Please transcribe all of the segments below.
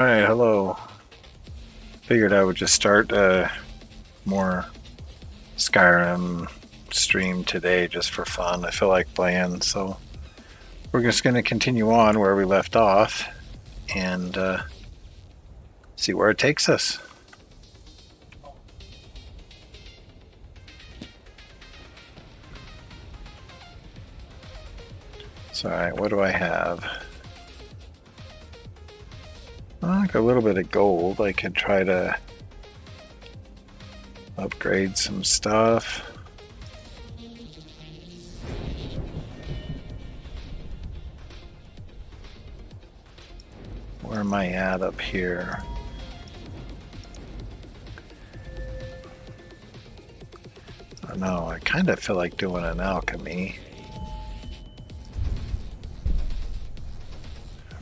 Alright, hello. Figured I would just start more Skyrim stream today just for fun. I feel like playing, so we're just going to continue on where we left off and see where it takes us. So, alright, what do I have? Like a little bit of gold. I could try to upgrade some stuff. Where am I at up here? I don't know. I kind of feel like doing an alchemy.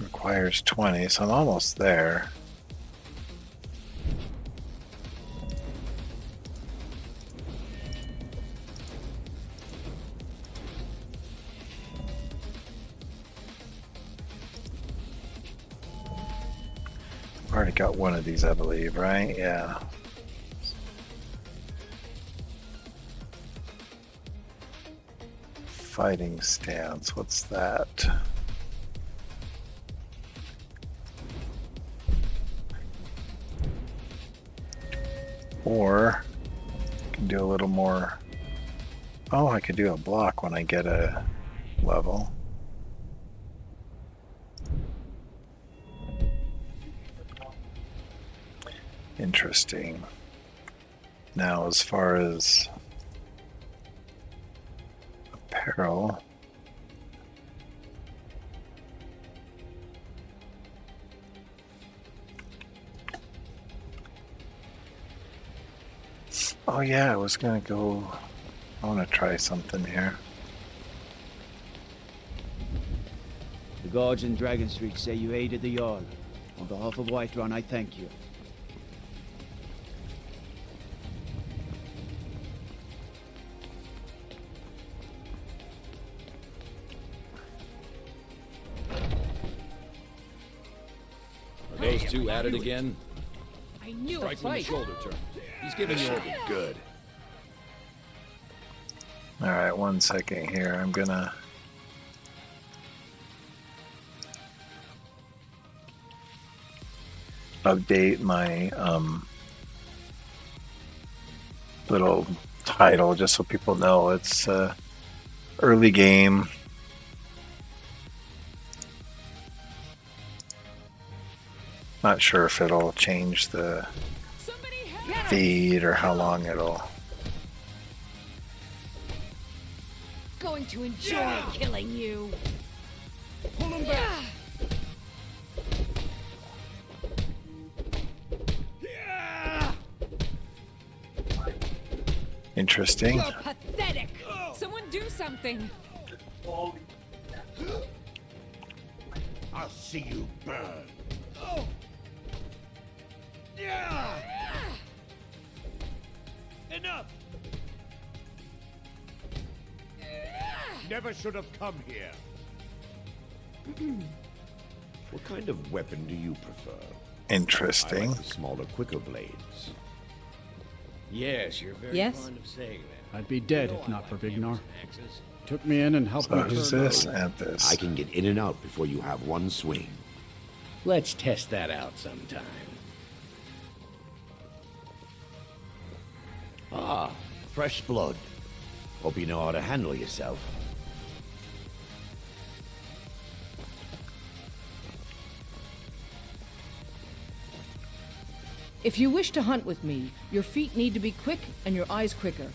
Requires 20, so I'm almost there. I've already got one of these, I believe, right? Yeah. Fighting stance, what's that? Or I can do a little more. Oh, I could do a block when I get a level. Interesting. Now, as far as apparel, oh yeah, I was gonna go. I want to try something here. The guards in Dragon Street say you aided the Jarl. On behalf of Whiterun, I thank you. Are those two at it again? I knew Strike a from the fight. shoulder turn. He's giving you a good. All right, 1 second here. I'm gonna. Update my little title just so people know it's early game. Not sure if it'll change the feed or how long it'll. Going to enjoy killing you. Pull him back! Interesting. You're pathetic. Someone do something. I'll see you burn. Enough! Never should have come here. What kind of weapon do you prefer? Interesting. I like the smaller, quicker blades. Yes, you're very Yes? fond of saying that. I'd be dead if not for Vignar. Took me in and helped So me who's turn this around. and this? I can get in and out before you have one swing. Let's test that out sometime. Ah, fresh blood. Hope you know how to handle yourself. If you wish to hunt with me, your feet need to be quick and your eyes quicker.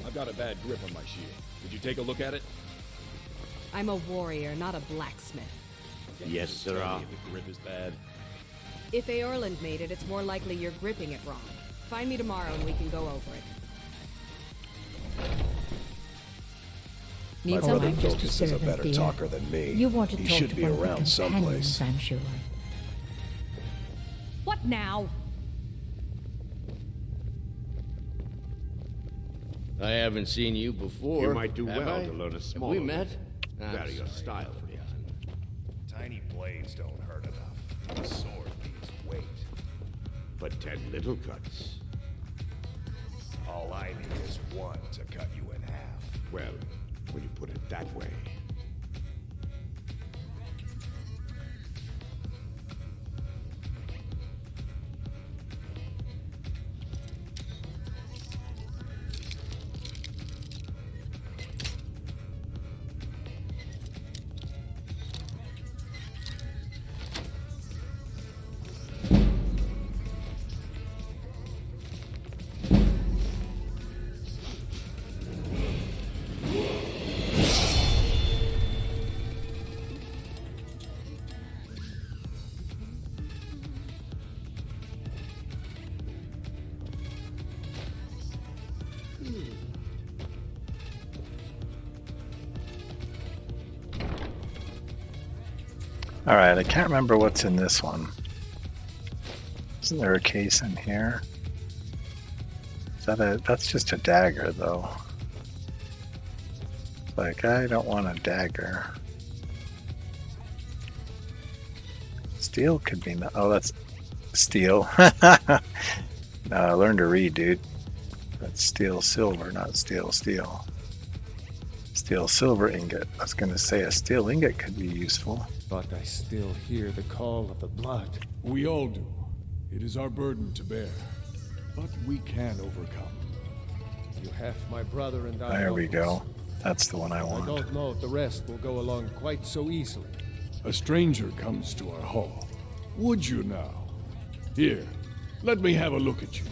I've got a bad grip on my shield. Did you take a look at it? I'm a warrior, not a blacksmith. Yes, Tell sirrah. me if the grip is bad. If Aorland made it, it's more likely you're gripping it wrong. Find me tomorrow and we can go over it. My Need brother something? Viltus is a better talker than me. You want to he talk should to be one of your around companions, someplace. I'm sure. What now? I haven't seen you before. You might do have well I? to learn a Have smaller we met? Vary your style from Tiny blades don't hurt enough. A sword needs weight. But 10 little cuts. All I need is one to cut you in half. Well, when you put it that way. Alright, I can't remember what's in this one. Isn't there a case in here? Is that that's just a dagger though. Like, I don't want a dagger. Steel could be oh, that's steel. No, I learned to read, dude. That's steel silver, not steel steel. Steel silver ingot. I was gonna say a steel ingot could be useful. But I still hear the call of the blood. We all do. It is our burden to bear. But we can overcome. You have my brother and I. There we go. That's the one I I want. don't know if the rest will go along quite so easily. A stranger comes to our hall. Would you now? Here, let me have a look at you.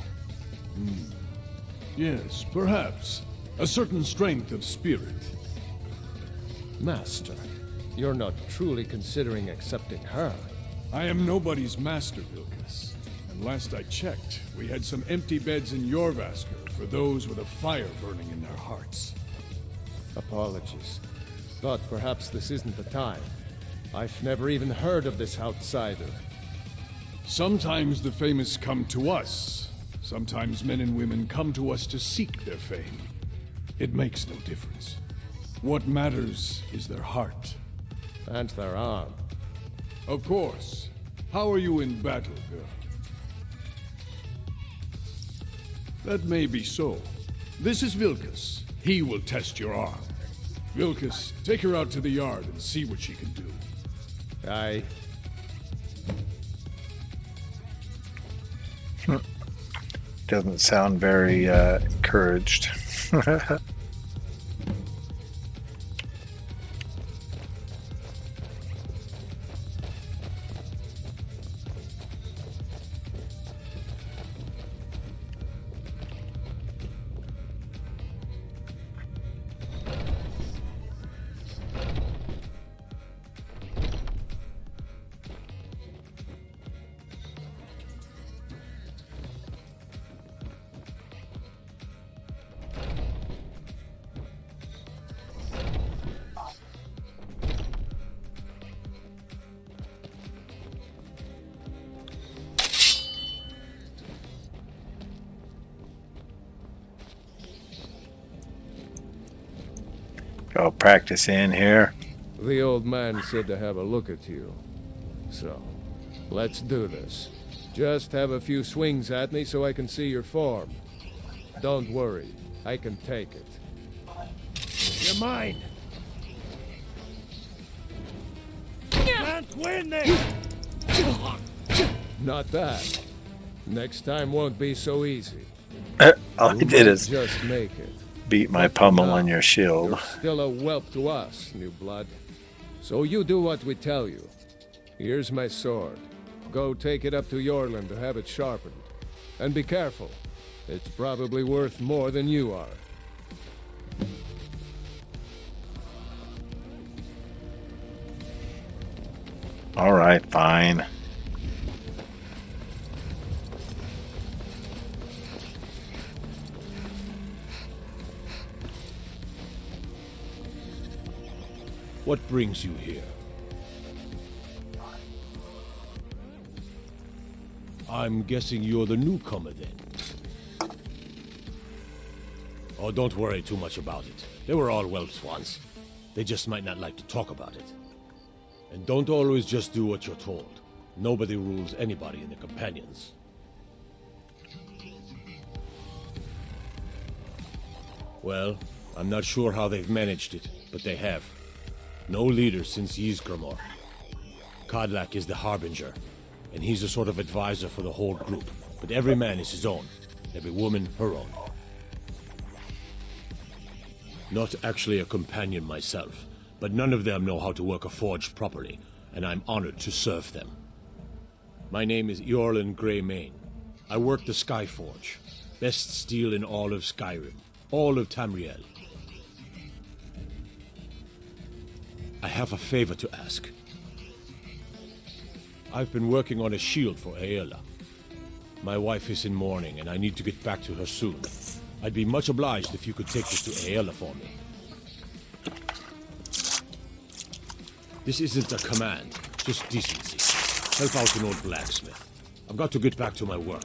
Yes, perhaps. A certain strength of spirit. Master, you're not truly considering accepting her. I am nobody's master, Vilkas. And last I checked, we had some empty beds in Jorvaskr for those with a fire burning in their hearts. Apologies. But perhaps this isn't the time. I've never even heard of this outsider. Sometimes the famous come to us. Sometimes men and women come to us to seek their fame. It makes no difference. What matters is their heart. And their arm. Of course. How are you in battle, girl? That may be so. This is Vilkas. He will test your arm. Vilkas, take her out to the yard and see what she can do. Aye. Doesn't sound very encouraged. Go practice in here. The old man said to have a look at you. So, let's do this. Just have a few swings at me so I can see your form. Don't worry, I can take it. You're mine! Can't win this! Not that. Next time won't be so easy. All he did is Just make it. beat my pummel on your shield. You're still a whelp to us, new blood. So you do what we tell you. Here's my sword. Go take it up to Yorland to have it sharpened. And be careful. It's probably worth more than you are. All right, fine. What brings you here? I'm guessing you're the newcomer then. Oh, don't worry too much about it. They were all whelps once. They just might not like to talk about it. And don't always just do what you're told. Nobody rules anybody in the Companions. Well, I'm not sure how they've managed it, but they have. No leader since Ysgramor. Kodlak is the Harbinger, and he's a sort of advisor for the whole group. But every man is his own. Every woman, her own. Not actually a companion myself, but none of them know how to work a forge properly, and I'm honored to serve them. My name is Eorlin Greymane. I work the Skyforge. Best steel in all of Skyrim. All of Tamriel. I have a favor to ask. I've been working on a shield for Aela. My wife is in mourning, and I need to get back to her soon. I'd be much obliged if you could take this to Aela for me. This isn't a command, just decency. Help out an old blacksmith. I've got to get back to my work.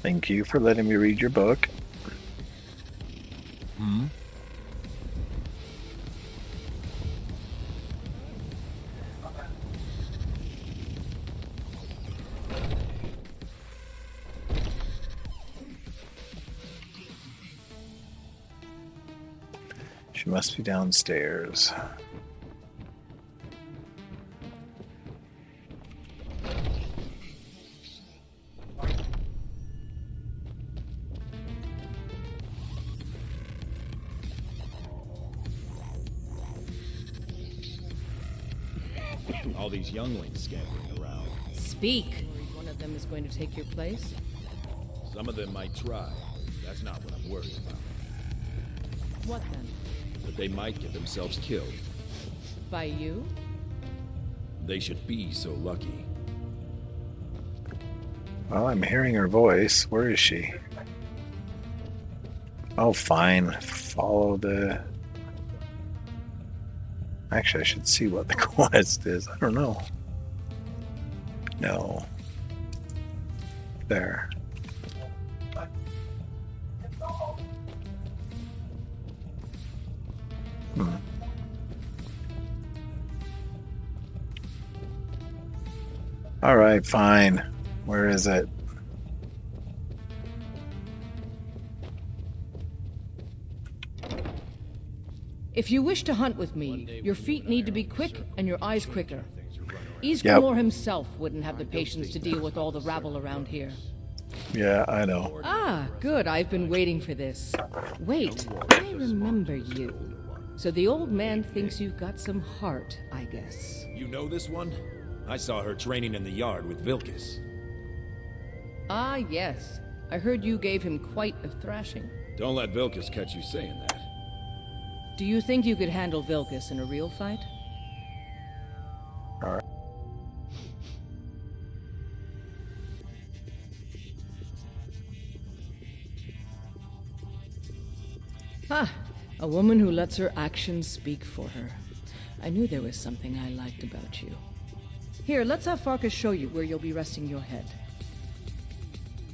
Thank you for letting me read your book. She must be downstairs. All these younglings scampering around. Speak. One of them is going to take your place. Some of them might try. That's not what I'm worried about. What then? But they might get themselves killed. By you? They should be so lucky. Well, I'm hearing her voice. Where is she? Oh, fine. Follow the... Actually, I should see what the quest is. I don't know. No. There. All right, fine. Where is it? If you wish to hunt with me, your feet need to be quick and your eyes quicker. Ysgramor himself wouldn't have the patience to deal with all the rabble around here. Yeah, I know. Ah, good. I've been waiting for this. Wait, I remember you. So the old man thinks you've got some heart, I guess. You know this one? I saw her training in the yard with Vilkas. Ah, yes. I heard you gave him quite a thrashing. Don't let Vilkas catch you saying that. Do you think you could handle Vilkas in a real fight? All right. Ah, a woman who lets her actions speak for her. I knew there was something I liked about you. Here, let's have Farkas show you where you'll be resting your head.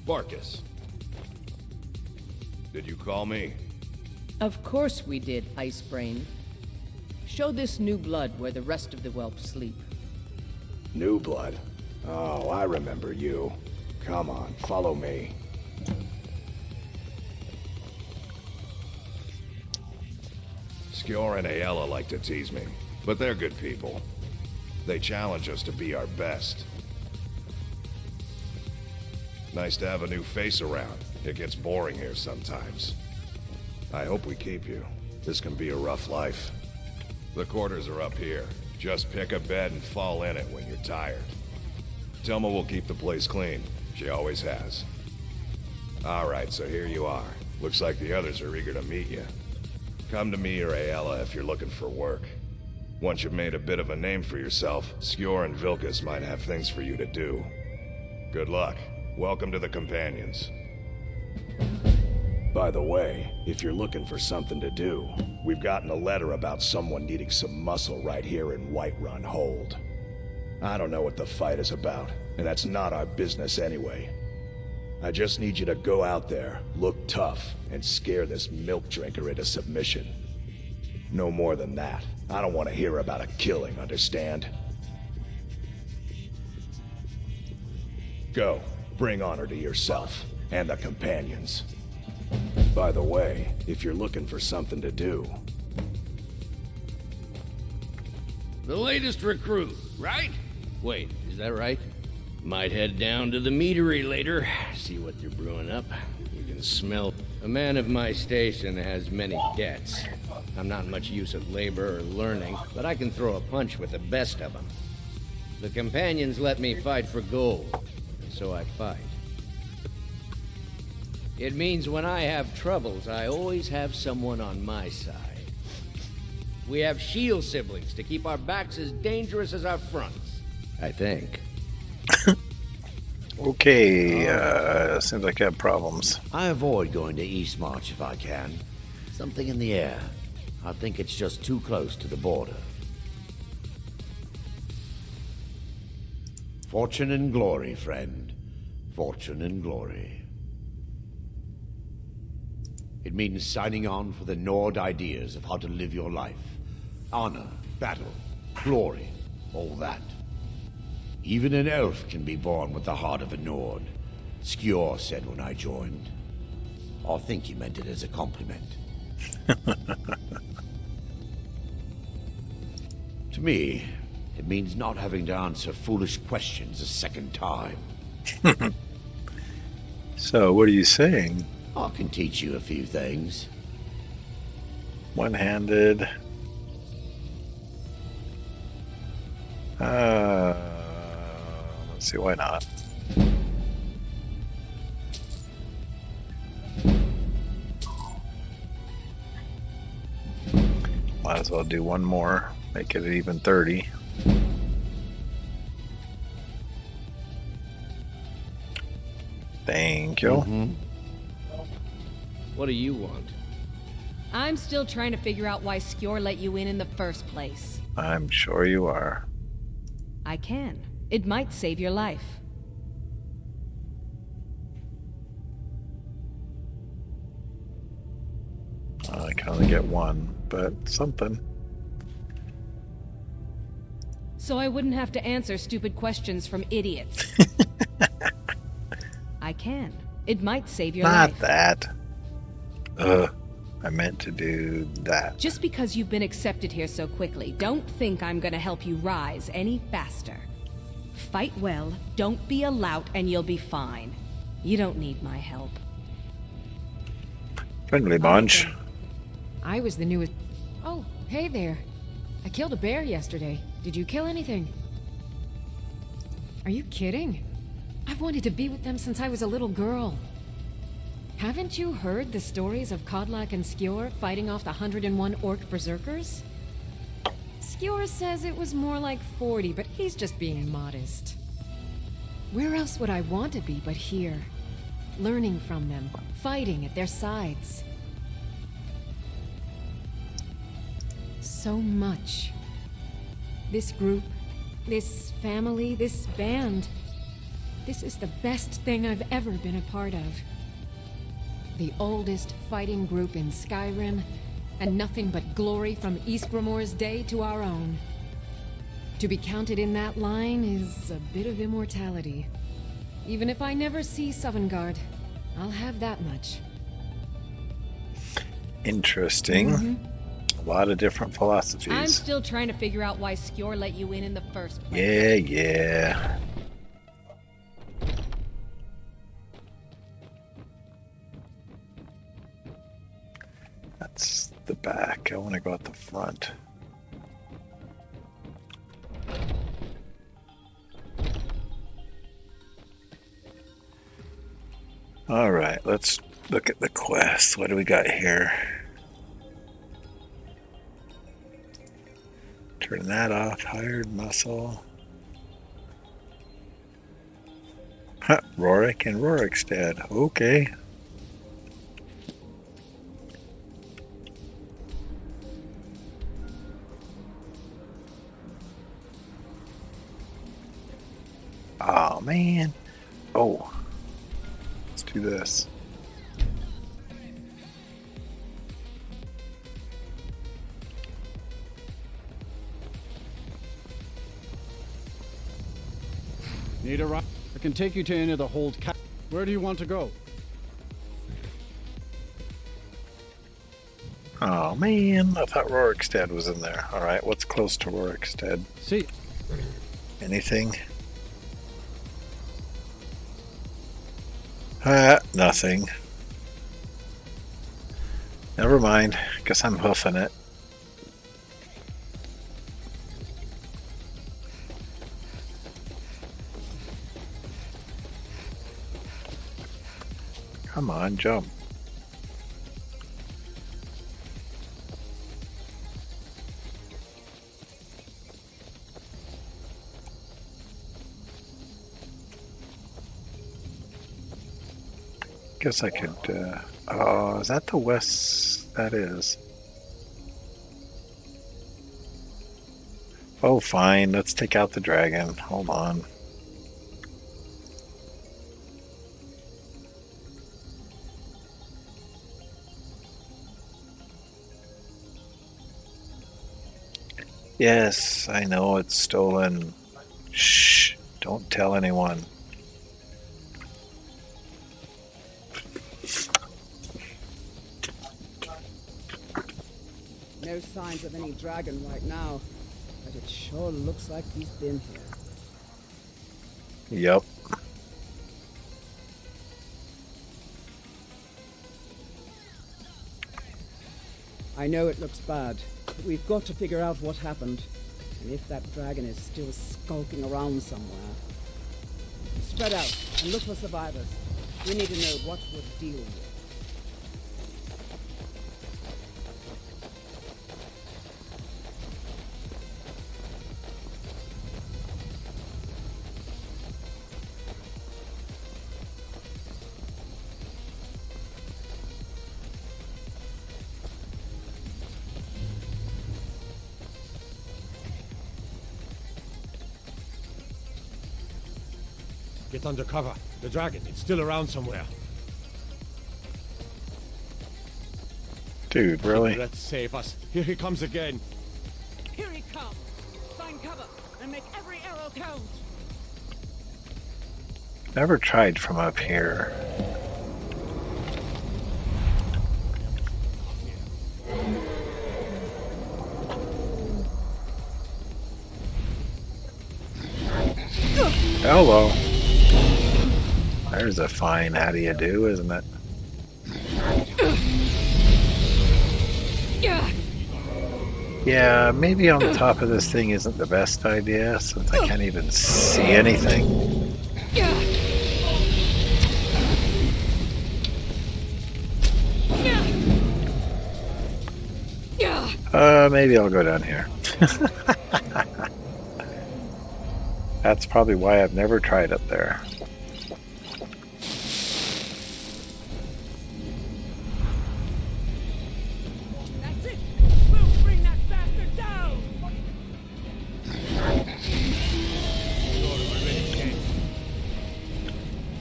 Farkas. Did you call me? Of course we did, Icebrain. Show this new blood where the rest of the whelps sleep. New blood. Oh, I remember you. Come on, follow me. Skjor and Aela like to tease me, but they're good people. They challenge us to be our best. Nice to have a new face around. It gets boring here sometimes. I hope we keep you. This can be a rough life. The quarters are up here. Just pick a bed and fall in it when you're tired. Tilma will keep the place clean. She always has. Alright, so here you are. Looks like the others are eager to meet you. Come to me or Aela if you're looking for work. Once you've made a bit of a name for yourself, Skjor and Vilkas might have things for you to do. Good luck. Welcome to the Companions. By the way, if you're looking for something to do, we've gotten a letter about someone needing some muscle right here in Whiterun Hold. I don't know what the fight is about, and that's not our business anyway. I just need you to go out there, look tough, and scare this milk drinker into submission. No more than that. I don't want to hear about a killing, understand? Go. Bring honor to yourself, and the companions. By the way, if you're looking for something to do... The latest recruit, right? Wait, is that right? Might head down to the meadery later, see what they're brewing up. You can smell... A man of my station has many debts. I'm not much use at labor or learning, but I can throw a punch with the best of them. The companions let me fight for gold, and so I fight. It means when I have troubles, I always have someone on my side. We have shield siblings to keep our backs as dangerous as our fronts, I think. Okay, seems like I have problems. I avoid going to Eastmarch if I can. Something in the air. I think it's just too close to the border. Fortune and glory, friend. Fortune and glory. It means signing on for the Nord ideas of how to live your life. Honor, battle, glory, all that. Even an elf can be born with the heart of a Nord, Skjor said when I joined. I think he meant it as a compliment. To me, it means not having to answer foolish questions a second time. So, what are you saying? I can teach you a few things. One-handed. Let's see, why not? Might as well do one more. Make it even 30. Thank you. What do you want? I'm still trying to figure out why Skjor let you in the first place. I'm sure you are. I can. It might save your life. I can only get one, but something. So I wouldn't have to answer stupid questions from idiots. I can. It might save your life. Not that. I meant to do that. Just because you've been accepted here so quickly, don't think I'm gonna help you rise any faster. Fight well, don't be a lout, and you'll be fine. You don't need my help. Friendly bunch. I was the newest... Oh, hey there. I killed a bear yesterday. Did you kill anything? Are you kidding? I've wanted to be with them since I was a little girl. Haven't you heard the stories of Kodlak and Skjor fighting off the 101 orc berserkers? Skjor says it was more like 40, but he's just being modest. Where else would I want to be but here? Learning from them, fighting at their sides. So much. This group, this family, this band. This is the best thing I've ever been a part of. The oldest fighting group in Skyrim, and nothing but glory from Ysgramor's day to our own. To be counted in that line is a bit of immortality. Even if I never see Sovngarde, I'll have that much. Interesting. A lot of different philosophies. I'm still trying to figure out why Skjor let you in the first place. Yeah. That's the back. I want to go out the front. All right, let's look at the quest. What do we got here? Turn that off. Hired muscle. Huh, Rorik and Rorikstead. Okay. man. Oh. Let's do this. Need a ride? I can take you to any of the hold ca- Where do you want to go? Oh man, I thought Rorikstead was in there. Alright, what's close to Rorikstead? See. Anything? Nothing. Never mind. Guess I'm hoofing it. Come on, jump. Guess I could, oh, is that the west? That is. Oh, fine. Let's take out the dragon. Hold on. Yes, I know it's stolen. Shh, don't tell anyone. No signs of any dragon right now, but it sure looks like he's been here. Yep. I know it looks bad, but we've got to figure out what happened, and if that dragon is still skulking around somewhere. Spread out and look for survivors. We need to know what we're dealing with. Get under cover. The dragon, it's still around somewhere. Dude, really? Let's save us. Here he comes again. Here he comes! Find cover and make every arrow count! Never tried from up here. Hello. There's a fine how do you do, isn't it? Yeah, maybe on the top of this thing isn't the best idea since I can't even see anything. Maybe I'll go down here. That's probably why I've never tried up there. That's it! We'll bring that bastard down!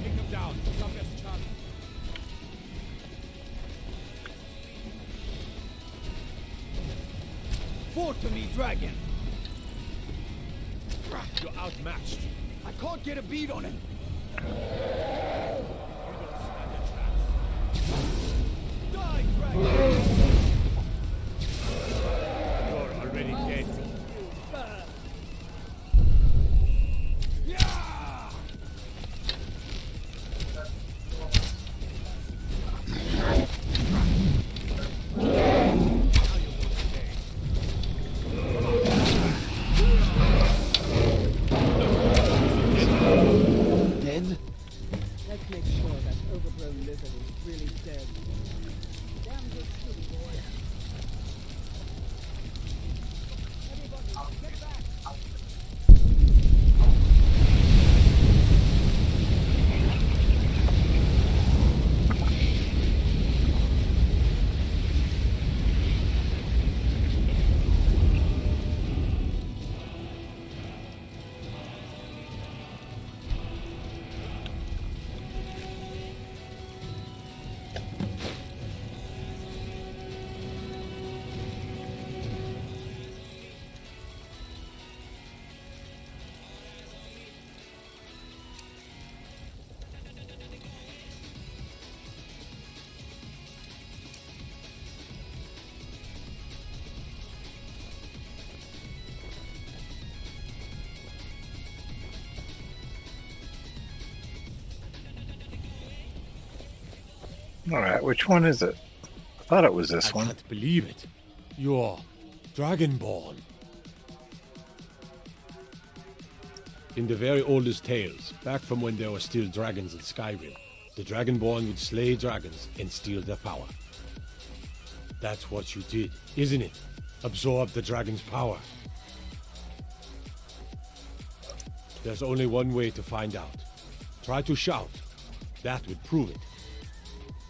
Take him down. Some best chance. Fort to me, dragon! You're outmatched. I can't get a beat on him. Die, dragon! You're already dead. Ned, Alright, which one is it? I thought it was this I one. can't believe it. You're Dragonborn. In the very oldest tales, back from when there were still dragons in Skyrim, the Dragonborn would slay dragons and steal their power. That's what you did, isn't it? Absorb the dragon's power. There's only one way to find out. Try to shout. That would prove it.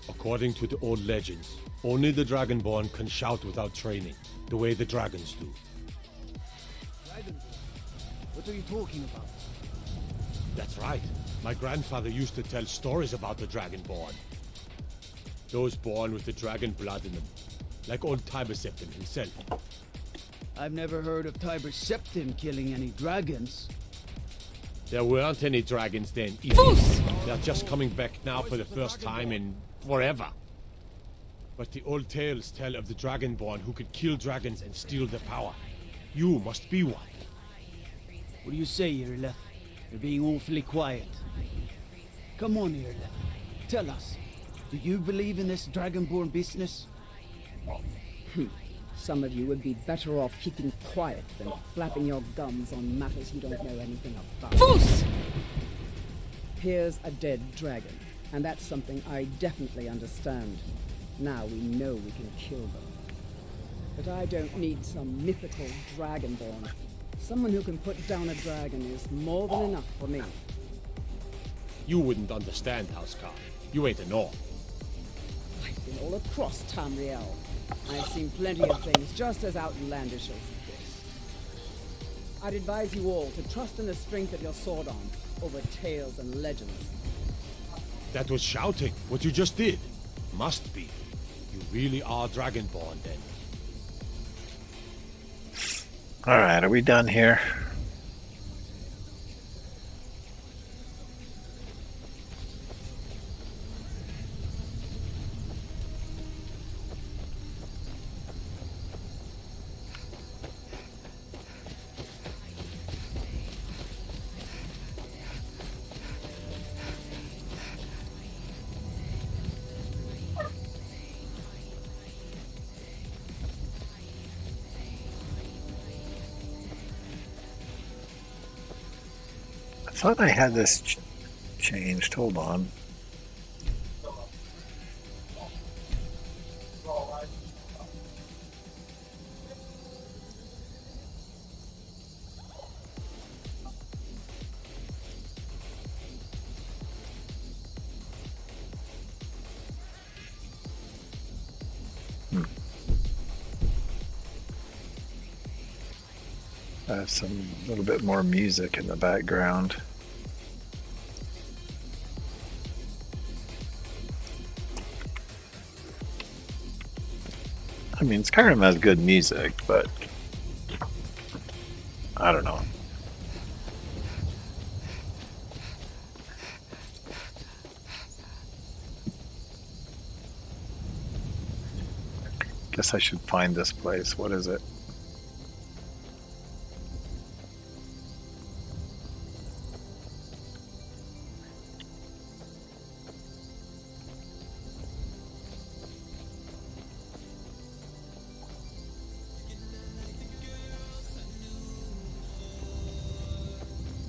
According to the old legends, only the Dragonborn can shout without training, the way the dragons do. What are you talking about? That's right. My grandfather used to tell stories about the Dragonborn. Those born with the dragon blood in them, like old Tiber Septim himself. I've never heard of Tiber Septim killing any dragons. There weren't any dragons then either. They're just coming back now for the first time in forever. But the old tales tell of the Dragonborn who could kill dragons and steal their power. You must be one. What do you say, Irleth? You're being awfully quiet. Come on, Irleth. Tell us. Do you believe in this Dragonborn business? Some of you would be better off keeping quiet than flapping your gums on matters you don't know anything about. Foos! Here's a dead dragon, and that's something I definitely understand. Now we know we can kill them. But I don't need some mythical dragonborn. Someone who can put down a dragon is more than enough for me. You wouldn't understand, Housecarl. You ain't a Norn. I've been all across Tamriel. I've seen plenty of things just as outlandish as this. I'd advise you all to trust in the strength of your sword arm over tales and legends. That was shouting, what you just did. Must be. You really are Dragonborn, then. Alright, are we done here? I thought I had this changed. Hold on. Some little bit more music in the background. I mean, Skyrim has good music, but I don't know. Guess I should find this place. What is it?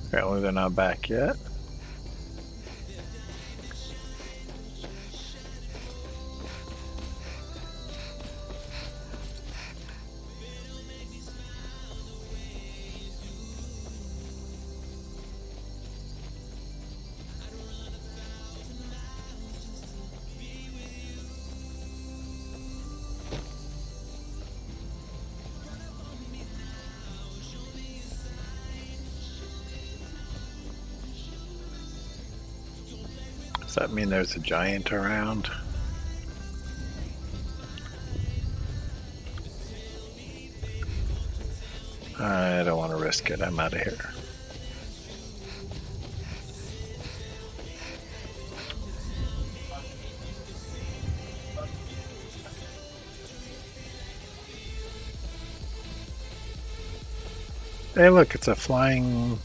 Apparently they're not back yet. Does that mean there's a giant around? I don't want to risk it. I'm out of here. Hey, look, it's a flying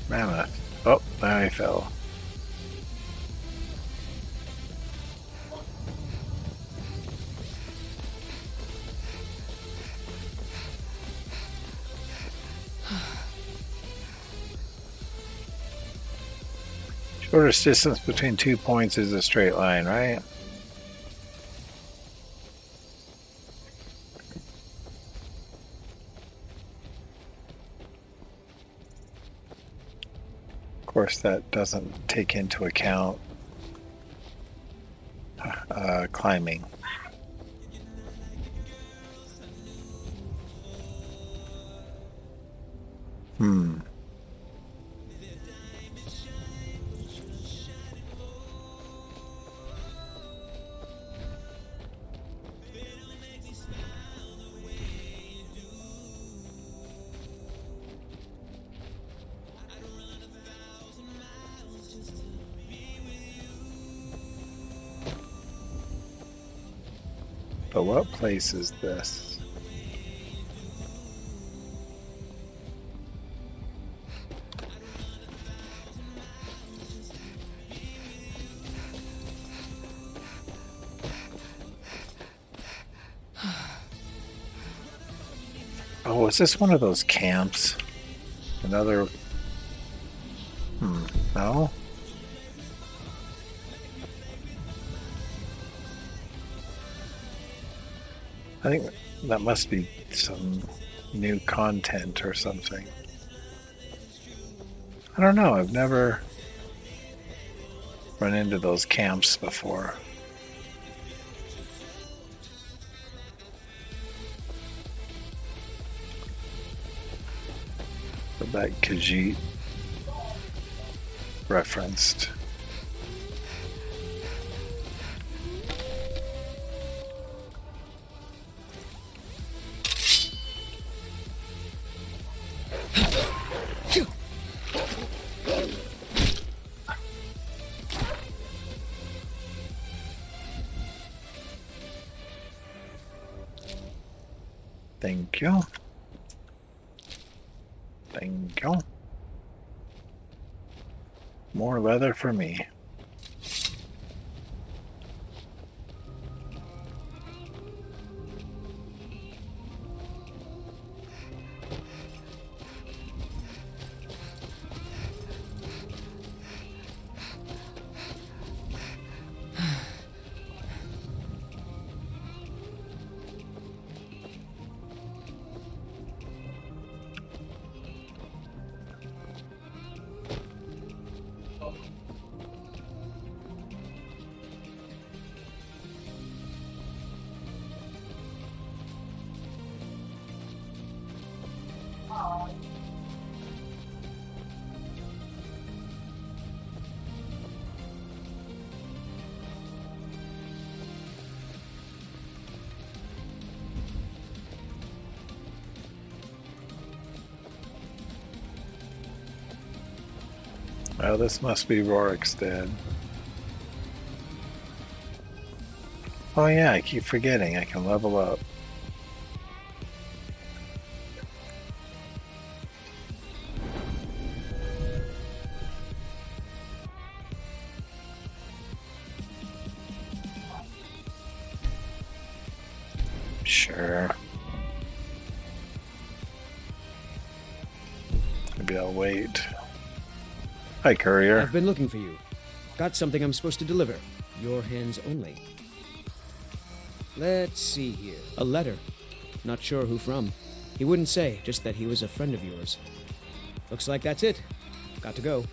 mammoth. Oh, I fell. Shortest distance between 2 points is a straight line, right? Of course, that doesn't take into account climbing. But what place is this? Oh, is this one of those camps? Another... no? I think that must be some new content or something. I don't know, I've never run into those camps before. That Khajiit referenced. Thank you. Thank you. More leather for me. Oh, this must be Rorikstead. Oh yeah, I keep forgetting I can level up. Sure. Maybe I'll wait. Hi, courier. I've been looking for you. Got something I'm supposed to deliver. Your hands only. Let's see here. A letter. Not sure who from. He wouldn't say, just that he was a friend of yours. Looks like that's it. Got to go.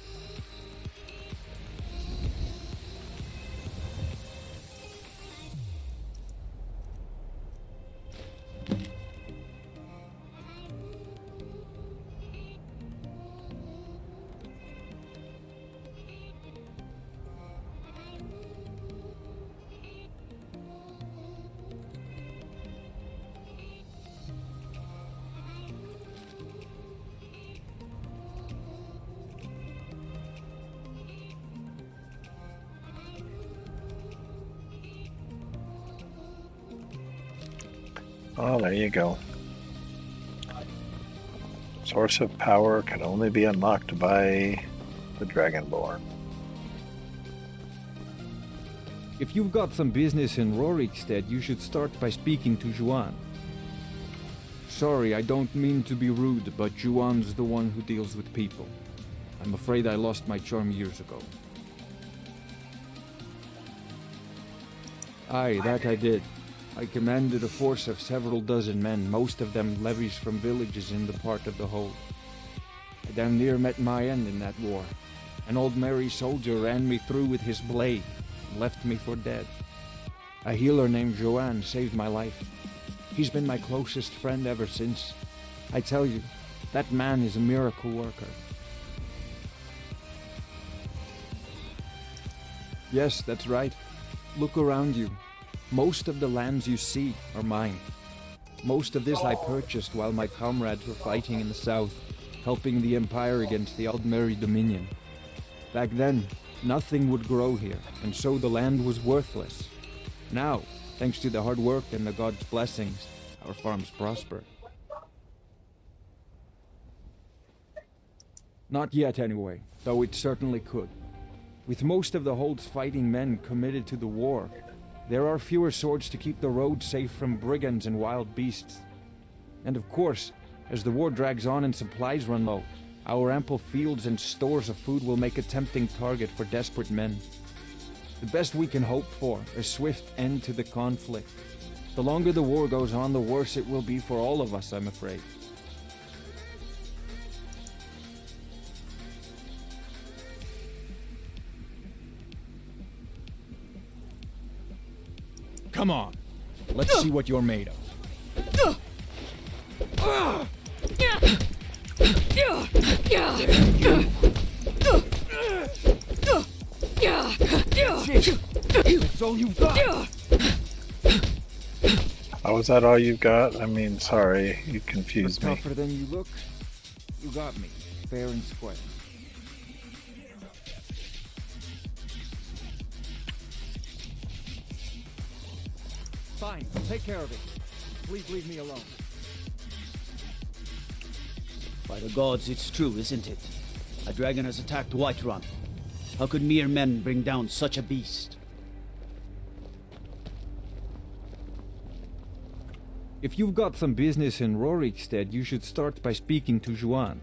Oh, there you go. Source of power can only be unlocked by the Dragonborn. If you've got some business in Rorikstead, you should start by speaking to Juan. Sorry, I don't mean to be rude, but Juan's the one who deals with people. I'm afraid I lost my charm years ago. Aye, that I did. I commanded a force of several dozen men, most of them levies from villages in the part of the hold. I damn near met my end in that war. An old merry soldier ran me through with his blade and left me for dead. A healer named Joanne saved my life. He's been my closest friend ever since. I tell you, that man is a miracle worker. Yes, that's right. Look around you. Most of the lands you see are mine. Most of this I purchased while my comrades were fighting in the south, helping the Empire against the Aldmeri Dominion. Back then, nothing would grow here, and so the land was worthless. Now, thanks to the hard work and the gods' blessings, our farms prosper. Not yet, anyway, though it certainly could. With most of the hold's fighting men committed to the war, there are fewer swords to keep the road safe from brigands and wild beasts. And of course, as the war drags on and supplies run low, our ample fields and stores of food will make a tempting target for desperate men. The best we can hope for is a swift end to the conflict. The longer the war goes on, the worse it will be for all of us, I'm afraid. Come on. Let's see what you're made of. That's all you've got. Oh, is that all you've got? I mean, sorry, you confused me. Tougher than you look. You got me, fair and square. Fine, take care of it. Please leave me alone. By the gods, it's true, isn't it? A dragon has attacked Whiterun. How could mere men bring down such a beast? If you've got some business in Rorikstead, you should start by speaking to Juan.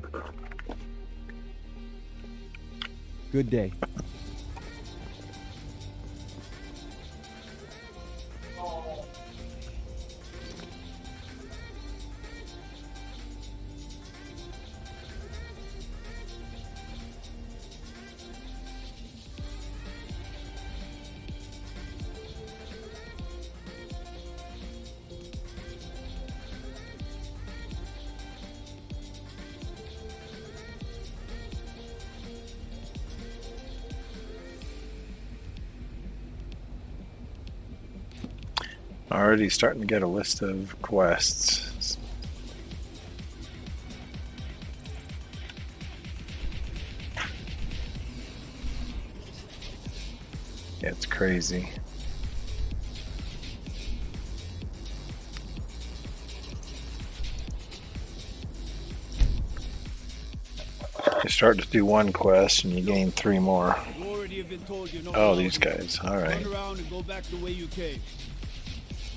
Good day. Already starting to get a list of quests. It's crazy. You start to do one quest and you gain 3 more. Oh, these guys. Alright. Turn around and go back the way you came.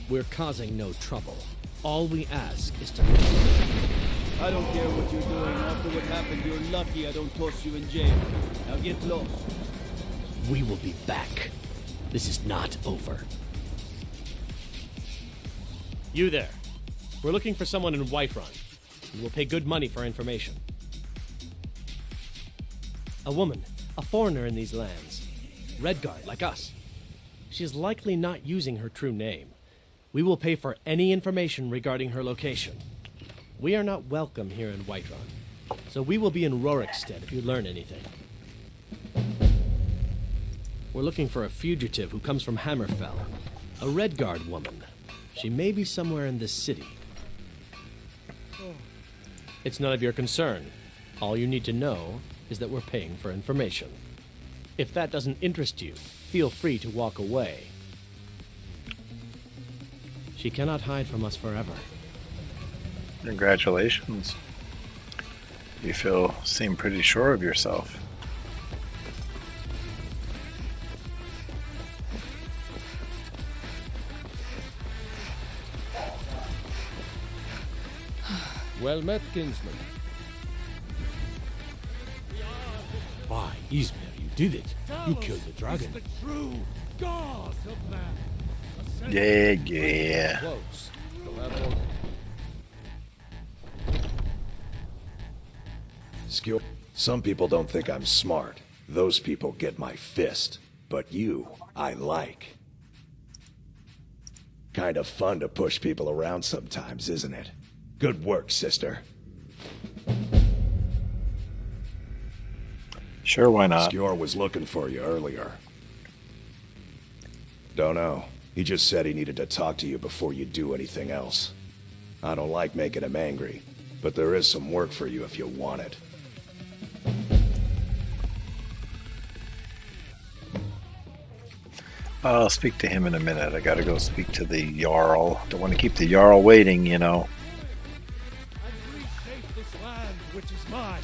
We're causing no trouble. All we ask is to... I don't care what you're doing. After what happened, you're lucky I don't toss you in jail. Now get lost. We will be back. This is not over. You there. We're looking for someone in Whiterun. We will pay good money for information. A woman, a foreigner in these lands. Redguard, like us. She is likely not using her true name. We will pay for any information regarding her location. We are not welcome here in Whiterun, so we will be in Rorikstead if you learn anything. We're looking for a fugitive who comes from Hammerfell. A Redguard woman. She may be somewhere in this city. It's none of your concern. All you need to know is that we're paying for information. If that doesn't interest you, feel free to walk away. She cannot hide from us forever. Congratulations. You seem pretty sure of yourself. Well met, kinsman. Why, Ismail, you did it. You killed the dragon. The true God of man. A Yeah. Close. You'll have more. Skill. Some people don't think I'm smart. Those people get my fist. But you, I like. Kind of fun to push people around sometimes, isn't it? Good work, sister. Sure, why not? Skjor was looking for you earlier. Don't know. He just said he needed to talk to you before you do anything else. I don't like making him angry, but there is some work for you if you want it. I'll speak to him in a minute. I gotta go speak to the Jarl. Don't want to keep the Jarl waiting, you know. And reshape this land, which is mine.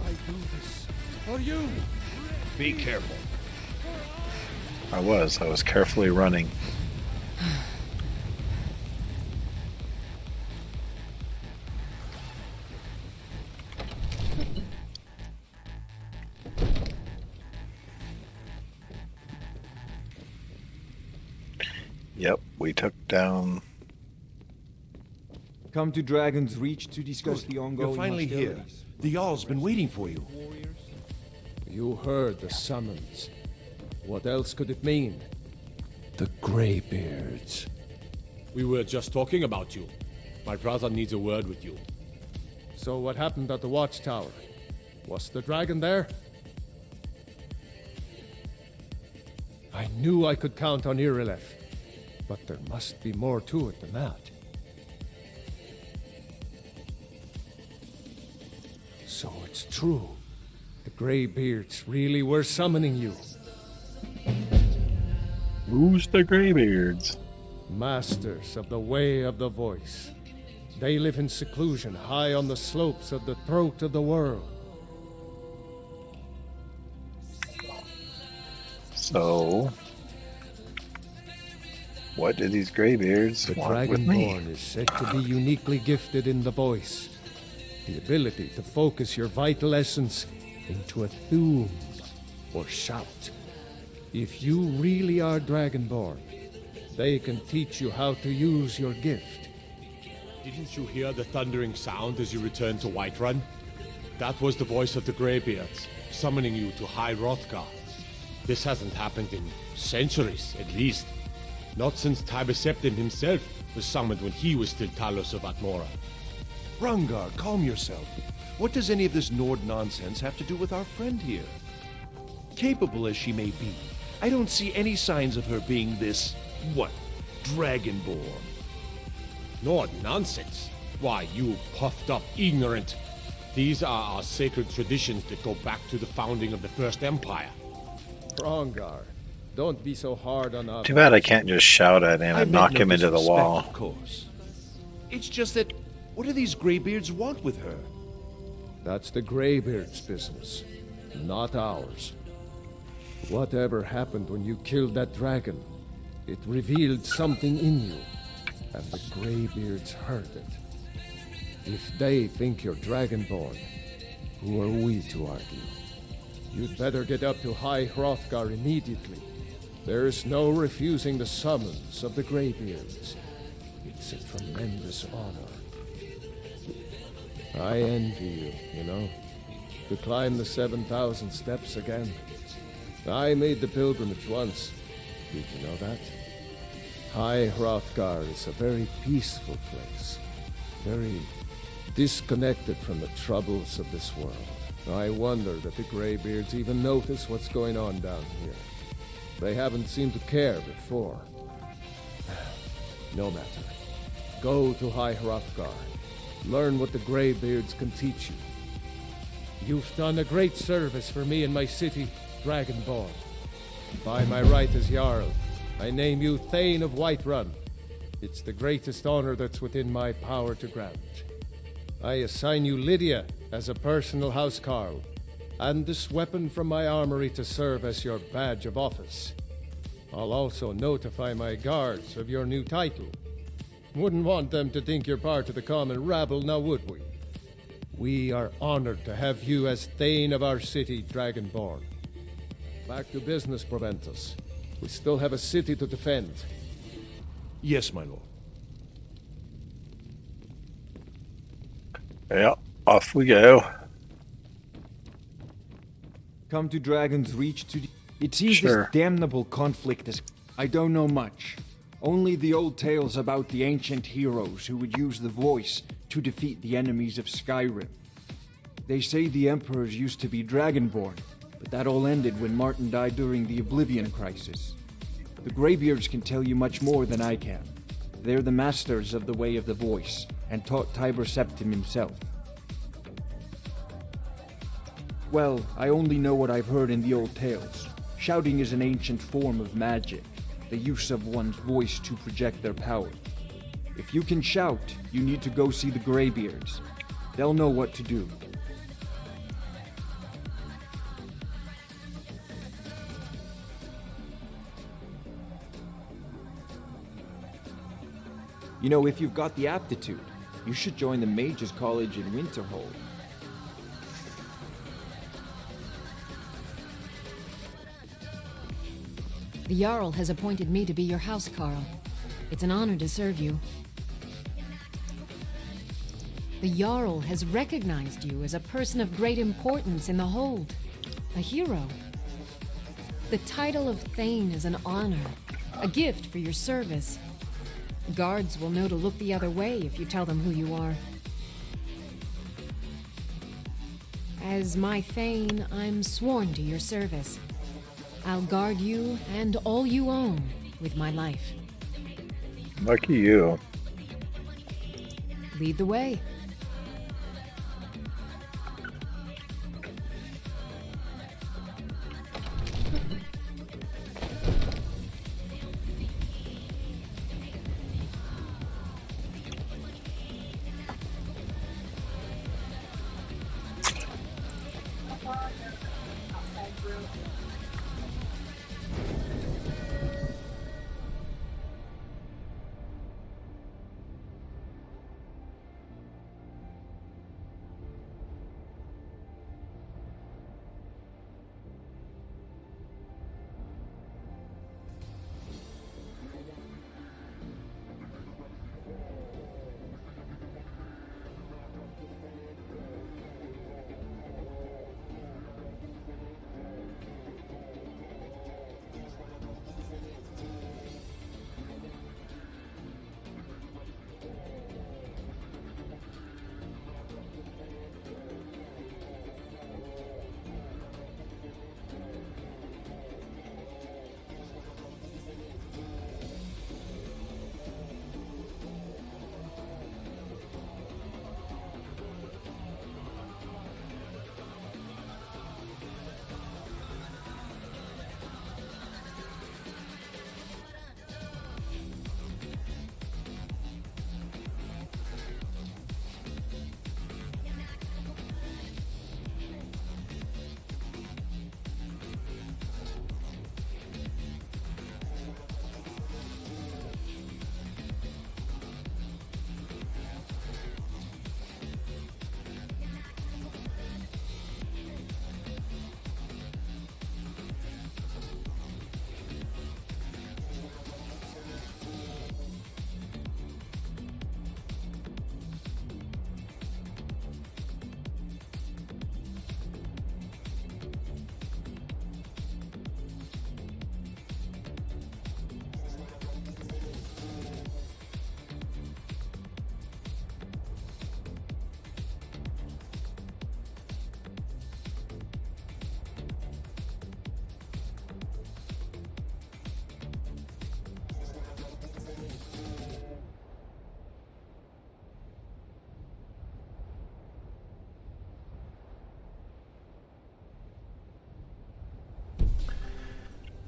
I do this for you. Be careful. I was carefully running. Yep, we took down... Come to Dragon's Reach to discuss the ongoing You're finally here. hostilities. The Jarl's been waiting for you. You heard the summons. What else could it mean? The Greybeards. We were just talking about you. My brother needs a word with you. So what happened at the watchtower? Was the dragon there? I knew I could count on Irileth, but there must be more to it than that. So it's true. The Greybeards really were summoning you. Who's the Greybeards? Masters of the Way of the Voice. They live in seclusion high on the slopes of the throat of the world. So... what do these Greybeards The want with me? Dragonborn is said to be uniquely gifted in the voice. The ability to focus your vital essence into a thum or shout. If you really are Dragonborn, they can teach you how to use your gift. Didn't you hear the thundering sound as you returned to Whiterun? That was the voice of the Greybeards, summoning you to High Hrothgar. This hasn't happened in centuries, at least. Not since Tiber Septim himself was summoned when he was still Talos of Atmora. Rungar, calm yourself. What does any of this Nord nonsense have to do with our friend here? Capable as she may be, I don't see any signs of her being this, Dragonborn. Nord nonsense? Why, you puffed up ignorant. These are our sacred traditions that go back to the founding of the First Empire. Rongar, don't be so hard on us. Too bad I can't just shout at him I and meant knock no him into the disrespect, wall. Of course. It's just that, what do these Greybeards want with her? That's the Greybeards' business, not ours. Whatever happened when you killed that dragon, it revealed something in you, and the Greybeards heard it. If they think you're Dragonborn, who are we to argue? You'd better get up to High Hrothgar immediately. There's no refusing the summons of the Greybeards. It's a tremendous honor. I envy you, to climb the 7,000 steps again. I made the pilgrimage once. Did you know that? High Hrothgar is a very peaceful place. Very disconnected from the troubles of this world. I wonder that the Greybeards even notice what's going on down here. They haven't seemed to care before. No matter. Go to High Hrothgar. Learn what the Greybeards can teach you. You've done a great service for me and my city, Dragonborn. By my right as Jarl, I name you Thane of Whiterun. It's the greatest honor that's within my power to grant. I assign you Lydia as a personal housecarl, and this weapon from my armory to serve as your badge of office. I'll also notify my guards of your new title. Wouldn't want them to think you're part of the common rabble, now would we? We are honored to have you as Thane of our city, Dragonborn. Back to business, Proventus. We still have a city to defend. Yes, my lord. Yeah, off we go. Come to Dragon's Reach to... It seems Sure. this damnable conflict is... I don't know much. Only the old tales about the ancient heroes who would use the voice to defeat the enemies of Skyrim. They say the emperors used to be dragonborn, but that all ended when Martin died during the Oblivion Crisis. The Greybeards can tell you much more than I can. They're the masters of the way of the voice, and taught Tiber Septim himself. Well, I only know what I've heard in the old tales. Shouting is an ancient form of magic, the use of one's voice to project their power. If you can shout, you need to go see the Greybeards. They'll know what to do. You know, if you've got the aptitude, you should join the Mages College in Winterhold. The Jarl has appointed me to be your housecarl. It's an honor to serve you. The Jarl has recognized you as a person of great importance in the Hold. A hero. The title of Thane is an honor, a gift for your service. Guards will know to look the other way if you tell them who you are. As my Thane, I'm sworn to your service. I'll guard you and all you own with my life. Lucky you. Lead the way.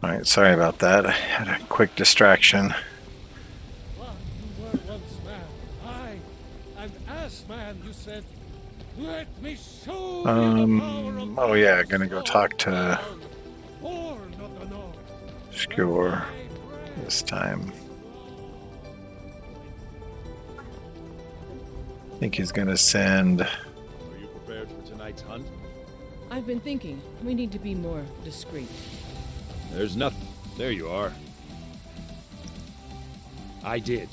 Alright, sorry about that. I had a quick distraction. You were once man. And as man, you said, "Let me show you the power of Oh yeah, gonna go talk to Skewer this time. I think he's gonna send... Are you prepared for tonight's hunt? I've been thinking, we need to be more discreet. There's nothing. There you are. I did.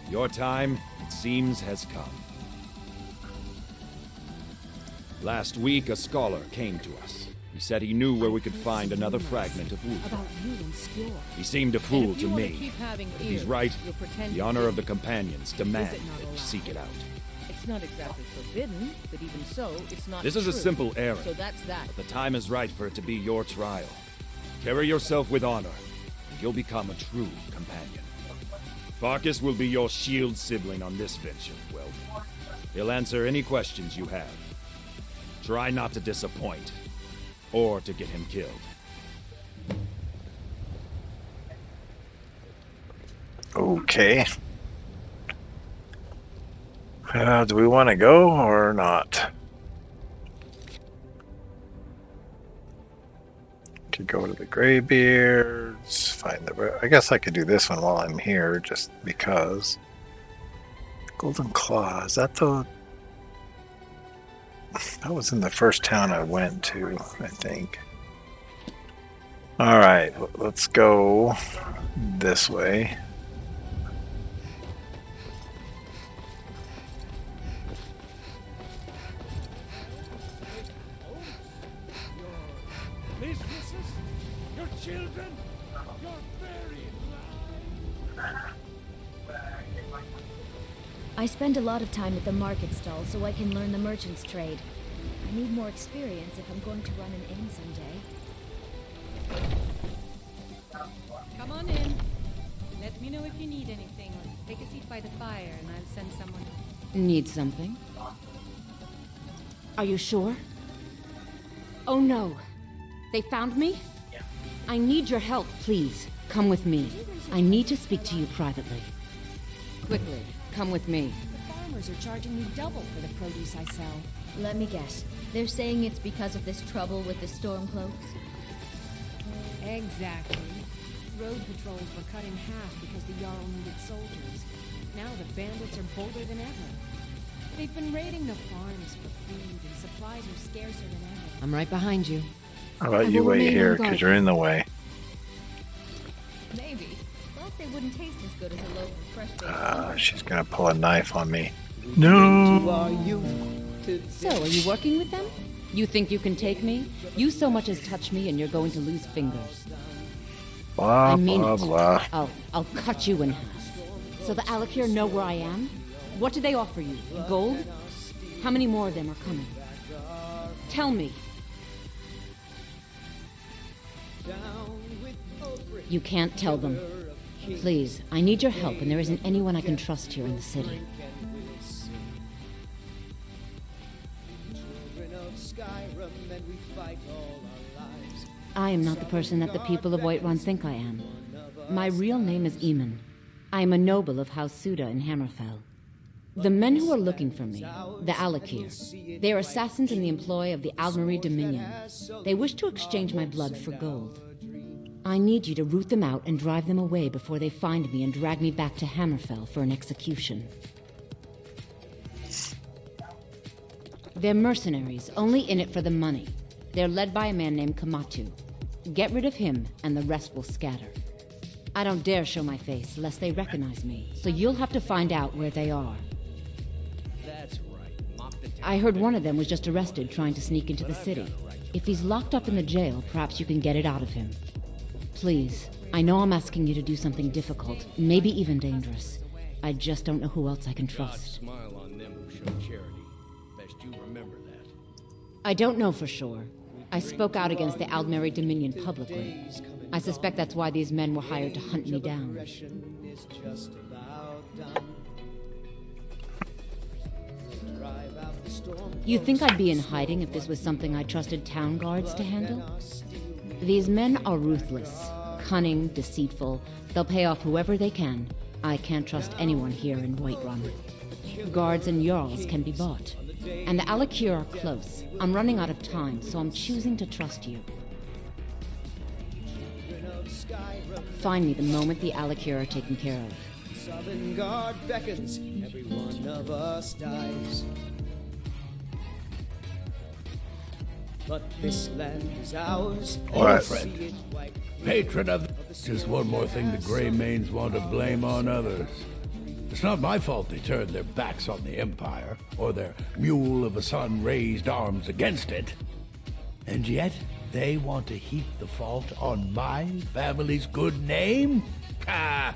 Your time, it seems, has come. Last week, a scholar came to us. He said he knew where we could find another fragment of wood. About you and Skjor. He seemed a fool to me. Keep having If he's ears, right, you'll pretend the you honor of the didn't. companions Is demand it not that we allowed? seek it out. It's not exactly forbidden, but even so, it's not This is a true. simple errand. So that's that. But the time is right for it to be your trial. Carry yourself with honor, and you'll become a true companion. Farkas will be your shield sibling on this venture, well. He'll answer any questions you have. Try not to disappoint, or to get him killed. Okay. Do we want to go or not? Could go to the Greybeards, find the... I guess I could do this one while I'm here, just because. Golden Claw, is that the... That was in the first town I went to, I think. Alright, let's go this way. Mistresses, your children, your very I spend a lot of time at the market stall so I can learn the merchant's trade. I need more experience if I'm going to run an inn someday. Come on in. Let me know if you need anything. Take a seat by the fire and I'll send someone. Need something? Are you sure? Oh no. They found me? I need your help, please. Come with me. I need to speak to you privately. Quickly, come with me. The farmers are charging me double for the produce I sell. Let me guess. They're saying it's because of this trouble with the Stormcloaks? Exactly. Road patrols were cut in half because the Jarl needed soldiers. Now the bandits are bolder than ever. They've been raiding the farms for food, and supplies are scarcer than ever. I'm right behind you. How about you wait here, because you're in the way. Maybe. Thought they wouldn't taste as good as a loaf of fresh baked She's gonna pull a knife on me. No! So, are you working with them? You think you can take me? You so much as touch me and you're going to lose fingers. Blah, I mean blah, it. blah. I'll cut you in half. So the Alakir know where I am? What do they offer you? Gold? How many more of them are coming? Tell me. You can't tell them. Please, I need your help, and there isn't anyone I can trust here in the city. I am not the person that the people of Whiterun think I am. My real name is Eamon. I am a noble of House Suda in Hammerfell. The men who are looking for me, the Alakir, they are assassins in the employ of the Aldmeri Dominion. They wish to exchange my blood for gold. I need you to root them out and drive them away before they find me and drag me back to Hammerfell for an execution. They're mercenaries, only in it for the money. They're led by a man named Kamatu. Get rid of him, and the rest will scatter. I don't dare show my face, lest they recognize me, so you'll have to find out where they are. That's right. I heard one of them was just arrested trying to sneak into the city. If he's locked up in the jail, perhaps you can get it out of him. Please, I know I'm asking you to do something difficult, maybe even dangerous. I just don't know who else I can trust. Smile on them who show charity. Best you remember that. I don't know for sure. I spoke out against the Aldmeri Dominion publicly. I suspect that's why these men were hired to hunt me down. You think I'd be in hiding if this was something I trusted town guards to handle? These men are ruthless, cunning, deceitful. They'll pay off whoever they can. I can't trust anyone here in Whiterun. Guards and Jarls can be bought. And the Alakir are close. I'm running out of time, so I'm choosing to trust you. Find me the moment the Alakir are taken care of. Southern Guard beckons, every one of us dies. But this land is ours. Old friend, patron of It's just one more thing the Grey Manes want to blame on others. It's not my fault they turned their backs on the Empire, or their mule of a son raised arms against it. And yet, they want to heap the fault on my family's good name? Ah!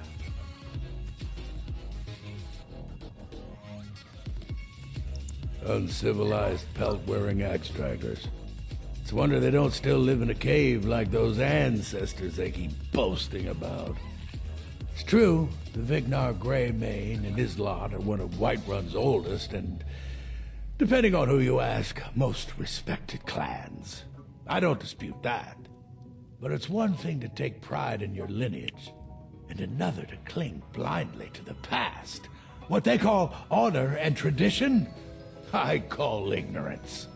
Uncivilized pelt-wearing axe-dragglers. It's a wonder they don't still live in a cave like those ancestors they keep boasting about. It's true, the Vignar Greymane and his lot are one of Whiterun's oldest and, depending on who you ask, most respected clans. I don't dispute that. But it's one thing to take pride in your lineage, and another to cling blindly to the past. What they call honor and tradition, I call ignorance.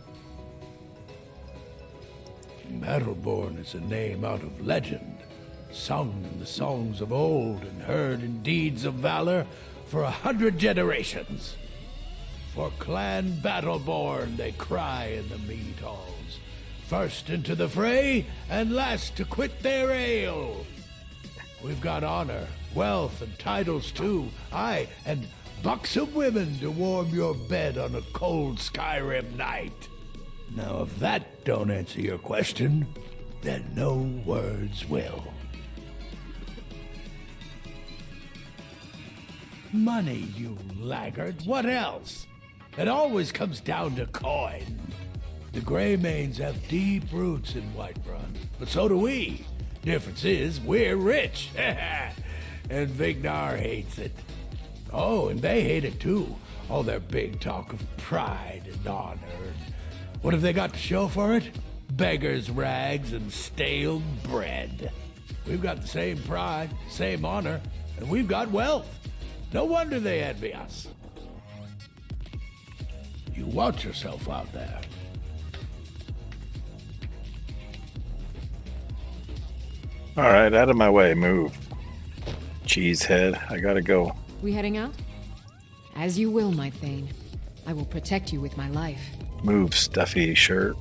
Battleborn is a name out of legend, sung in the songs of old and heard in deeds of valor for 100 generations. For Clan Battleborn they cry in the mead halls, first into the fray and last to quit their ale. We've got honor, wealth, and titles too, aye, and buxom women to warm your bed on a cold Skyrim night. Now, if that don't answer your question, then no words will. Money, you laggard. What else? It always comes down to coin. The Greymanes have deep roots in Whiterun, but so do we. Difference is, we're rich. And Vignar hates it. Oh, and they hate it too. All their big talk of pride and honor. What have they got to show for it? Beggars' rags and stale bread. We've got the same pride, same honor, and we've got wealth. No wonder they envy us. You watch yourself out there. All right, out of my way, move. Cheesehead, I gotta go. We heading out? As you will, my Thane. I will protect you with my life. Move, stuffy shirt.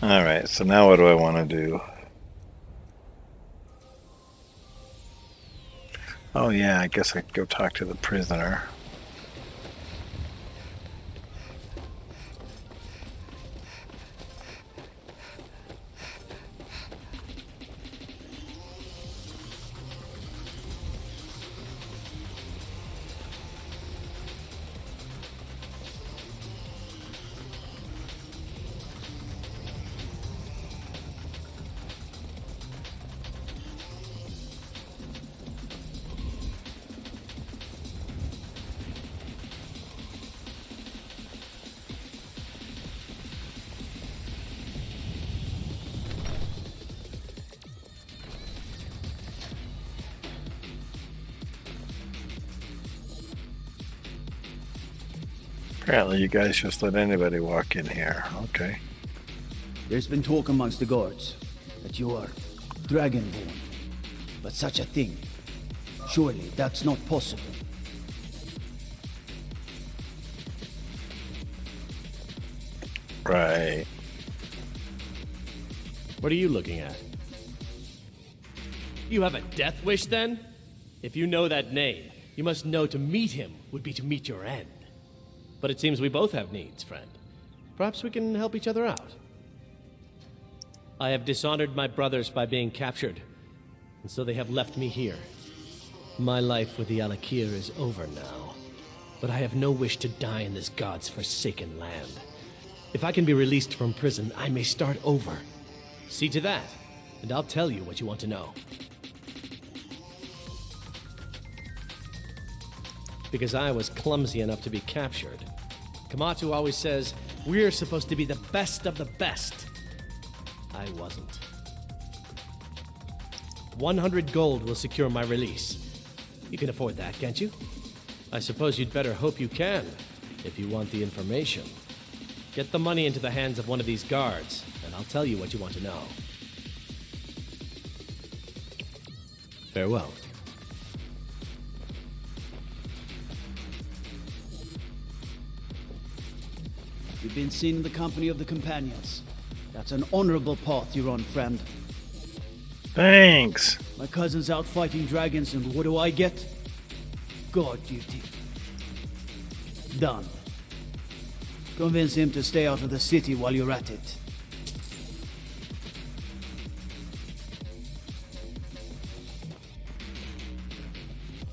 Alright, so now what do I want to do? Oh yeah, I guess I could go talk to the prisoner. Apparently you guys just let anybody walk in here. Okay. There's been talk amongst the guards that you are dragonborn. But such a thing, surely that's not possible. Right. What are you looking at? You have a death wish, then? If you know that name, you must know to meet him would be to meet your end. But it seems we both have needs, friend. Perhaps we can help each other out. I have dishonored my brothers by being captured, and so they have left me here. My life with the Alakir is over now, but I have no wish to die in this god's forsaken land. If I can be released from prison, I may start over. See to that, and I'll tell you what you want to know. Because I was clumsy enough to be captured. Kamatu always says, we're supposed to be the best of the best. I wasn't. 100 gold will secure my release. You can afford that, can't you? I suppose you'd better hope you can, if you want the information. Get the money into the hands of one of these guards, and I'll tell you what you want to know. Farewell. You've been seen in the company of the companions. That's an honorable path you're on, friend. Thanks. My cousin's out fighting dragons, and what do I get? Guard duty. Done. Convince him to stay out of the city while you're at it.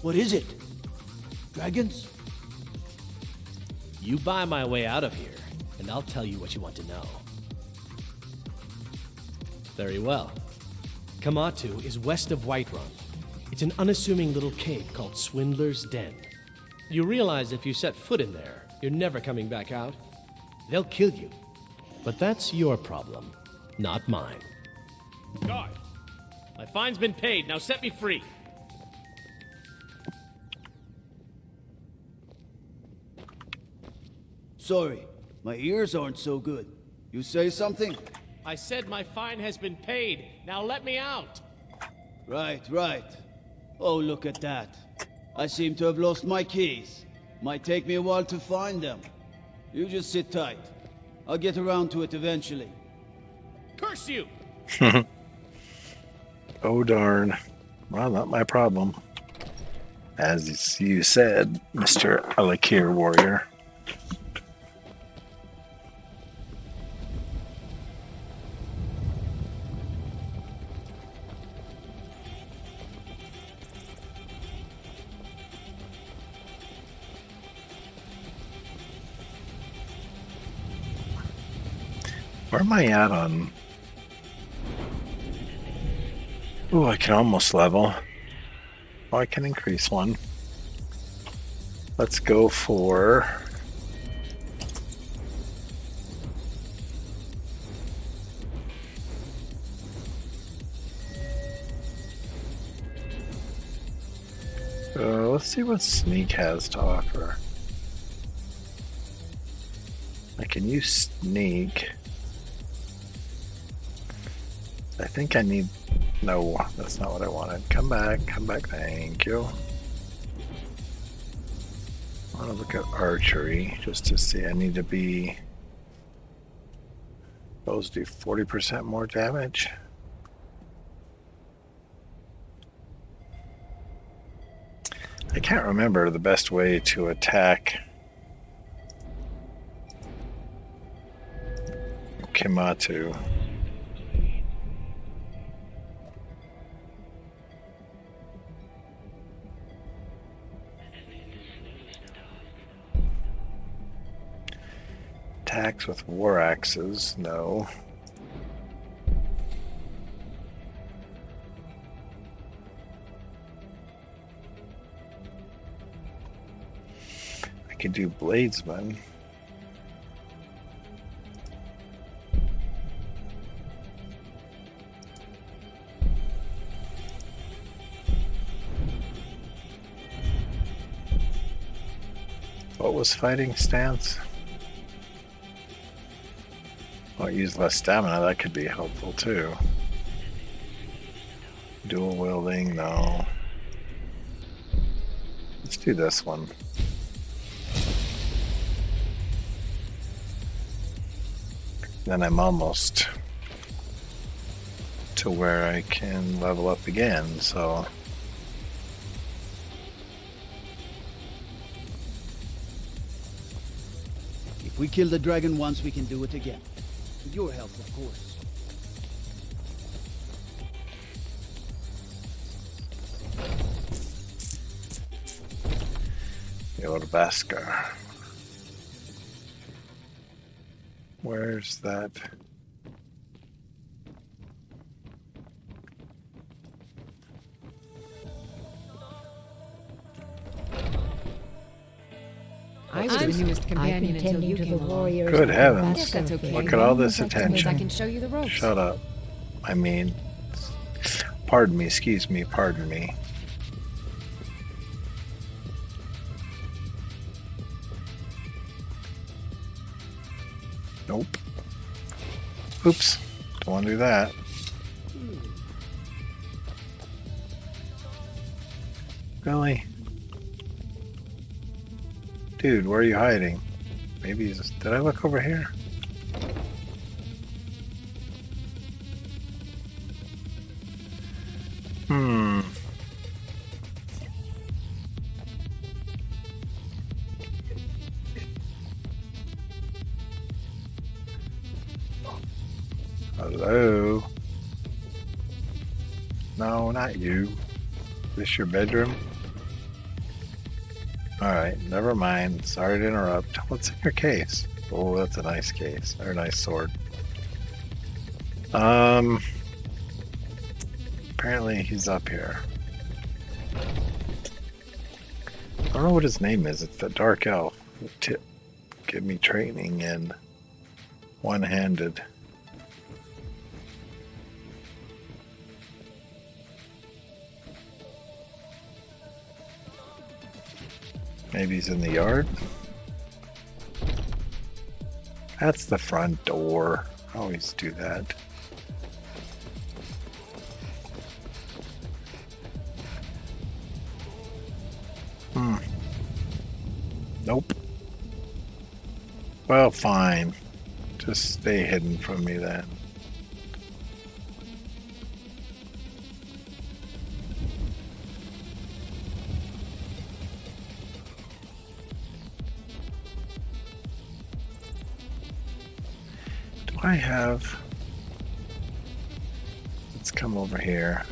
What is it? Dragons? You buy my way out of here, and I'll tell you what you want to know. Very well. Kamatu is west of Whiterun. It's an unassuming little cave called Swindler's Den. You realize if you set foot in there, you're never coming back out. They'll kill you. But that's your problem, not mine. Guard! My fine's been paid, now set me free! Sorry, my ears aren't so good. You say something? I said my fine has been paid. Now let me out! Right, right. Oh, look at that. I seem to have lost my keys. Might take me a while to find them. You just sit tight. I'll get around to it eventually. Curse you! Oh darn. Well, not my problem. As you said, Mr. Alakir Warrior. Where am I at on... Ooh, I can almost level. Oh, I can increase one. Let's go for... let's see what Sneak has to offer. I can use Sneak. I think I need... No, that's not what I wanted. Come back, thank you. I want to look at archery just to see. I need to be... Those do 40% more damage. I can't remember the best way to attack Kamatu. Attacks with war axes, no. I could do bladesman. What was fighting stance? I'll use less stamina, that could be helpful too. Dual wielding, no. Let's do this one. Then I'm almost to where I can level up again, so... If we kill the dragon once, we can do it again. With your help, of course. Yorbaska. Where's that? I was the newest companion until you came along. Good heavens. Yes, that's okay. Look at all this I attention. can show you the ropes. Shut up. I mean, pardon me, excuse me, pardon me. Nope. Oops. Don't want to do that. Really? Dude, where are you hiding? Maybe he's... Did I look over here? Hello? No, not you. This your bedroom? Alright, never mind. Sorry to interrupt. What's in your case? Oh, that's a nice case. Or a nice sword. Apparently he's up here. I don't know what his name is. It's the Dark Elf. Give me training in one-handed. Maybe he's in the yard? That's the front door. I always do that. Nope. Well, fine. Just stay hidden from me then. Do I have... Let's come over here.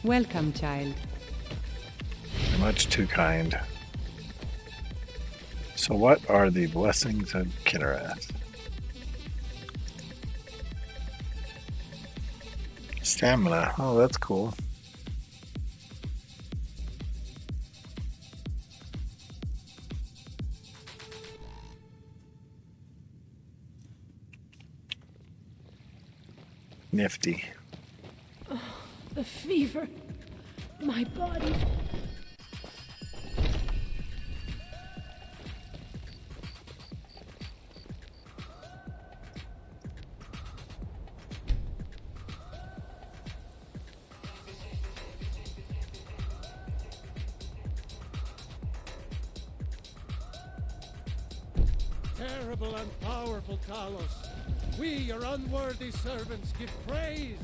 Welcome, child. You're much too kind. So what are the blessings of Kinnereth? Stamina. Oh, that's cool. Nifty. Oh, the fever. My body. Terrible and powerful Talos, we, your unworthy servants, give praise,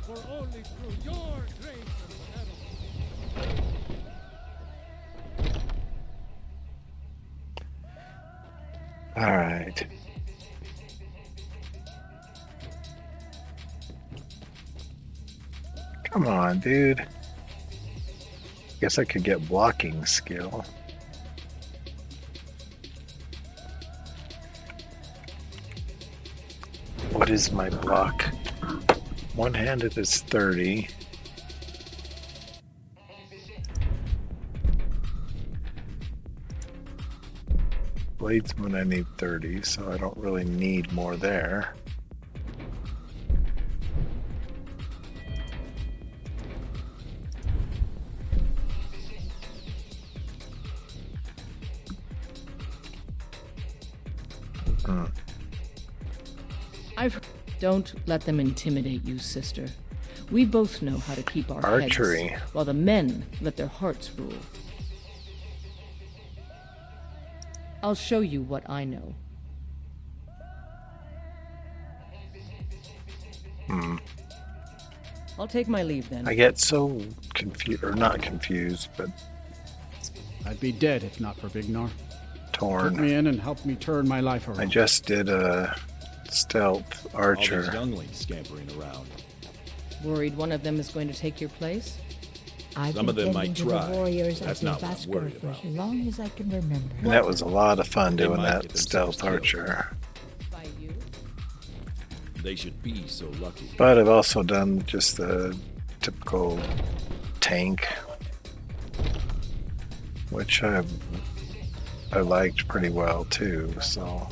for only through your grace and peril. All right. Come on, dude. Guess I could get blocking skill. What is my block? One-handed is 30. Bladesman I need 30, so I don't really need more there. Don't let them intimidate you, sister. We both know how to keep our Archery. heads, while the men let their hearts rule. I'll show you what I know. I'll take my leave then. I get so confused, or not confused, but I'd be dead if not for Vignar. torn. Took me in and helped me turn my life around. I just did a stealth archer. All these younglings scampering around. Worried one of them is going to take your place? Some of them might try. Warriors That's as not what I'm Vasco worried for about. as long as I can remember. And that was a lot of fun They doing might that get themselves stealth archer. By you? They should be so lucky. But I've also done just the typical tank, which I liked pretty well too, so.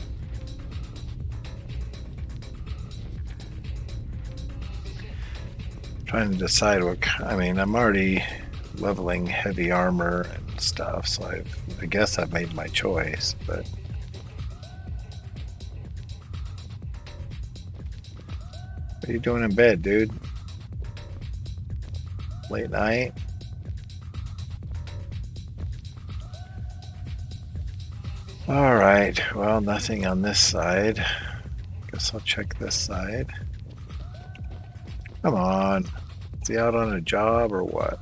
Trying to decide what, I mean, I'm already leveling heavy armor and stuff, so I guess I've made my choice, but. What are you doing in bed, dude? Late night. Alright, well, nothing on this side. Guess I'll check this side. Come on. Is he out on a job or what?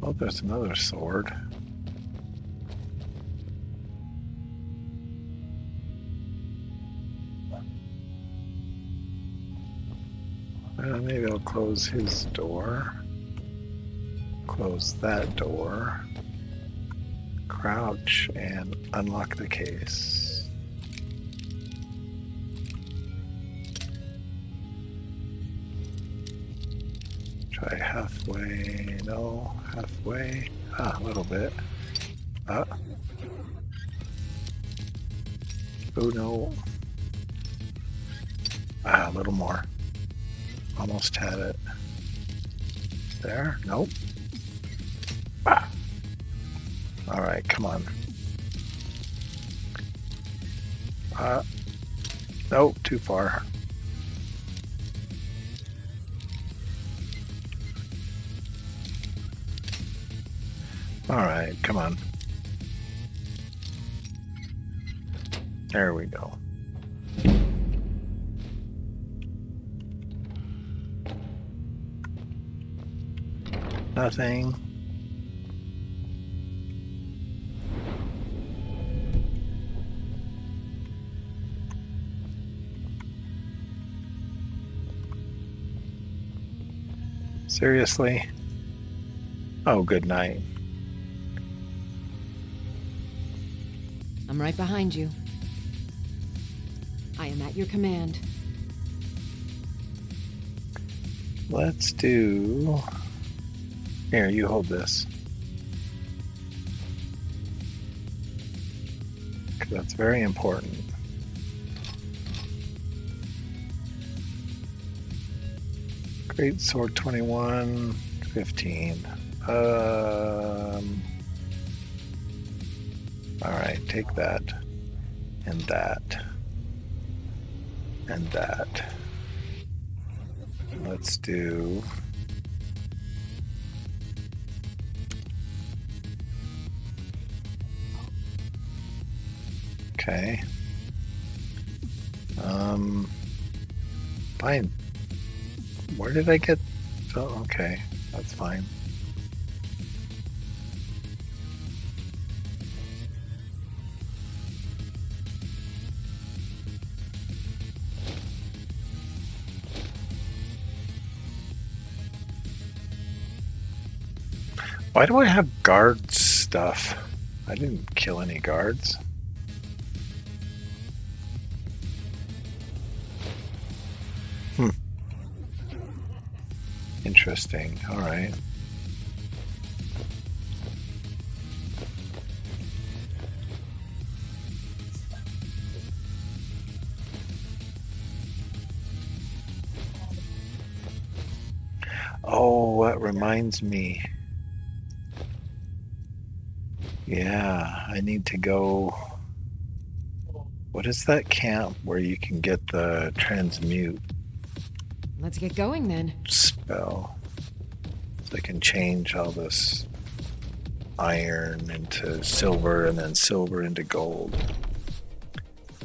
Oh, there's another sword. Maybe I'll close his door. Close that door. Crouch and unlock the case. Try halfway. No, halfway. Ah, a little bit. Ah. Oh no. Ah, a little more. Almost had it. There? Nope. Ah. All right, come on. Nope, too far. All right, come on. There we go. Nothing. Seriously? Oh, good night. I'm right behind you. I am at your command. Let's do... Here, you hold this. Because that's very important. Great Sword 21, 15. Alright, take that. And that. And that. Let's do... Okay. Fine. Where did I get... Oh, okay. That's fine. Why do I have guard stuff? I didn't kill any guards. Interesting. All right. Oh, that reminds me. Yeah, I need to go. What is that camp where you can get the transmute Let's get going then. spell? So I can change all this iron into silver and then silver into gold.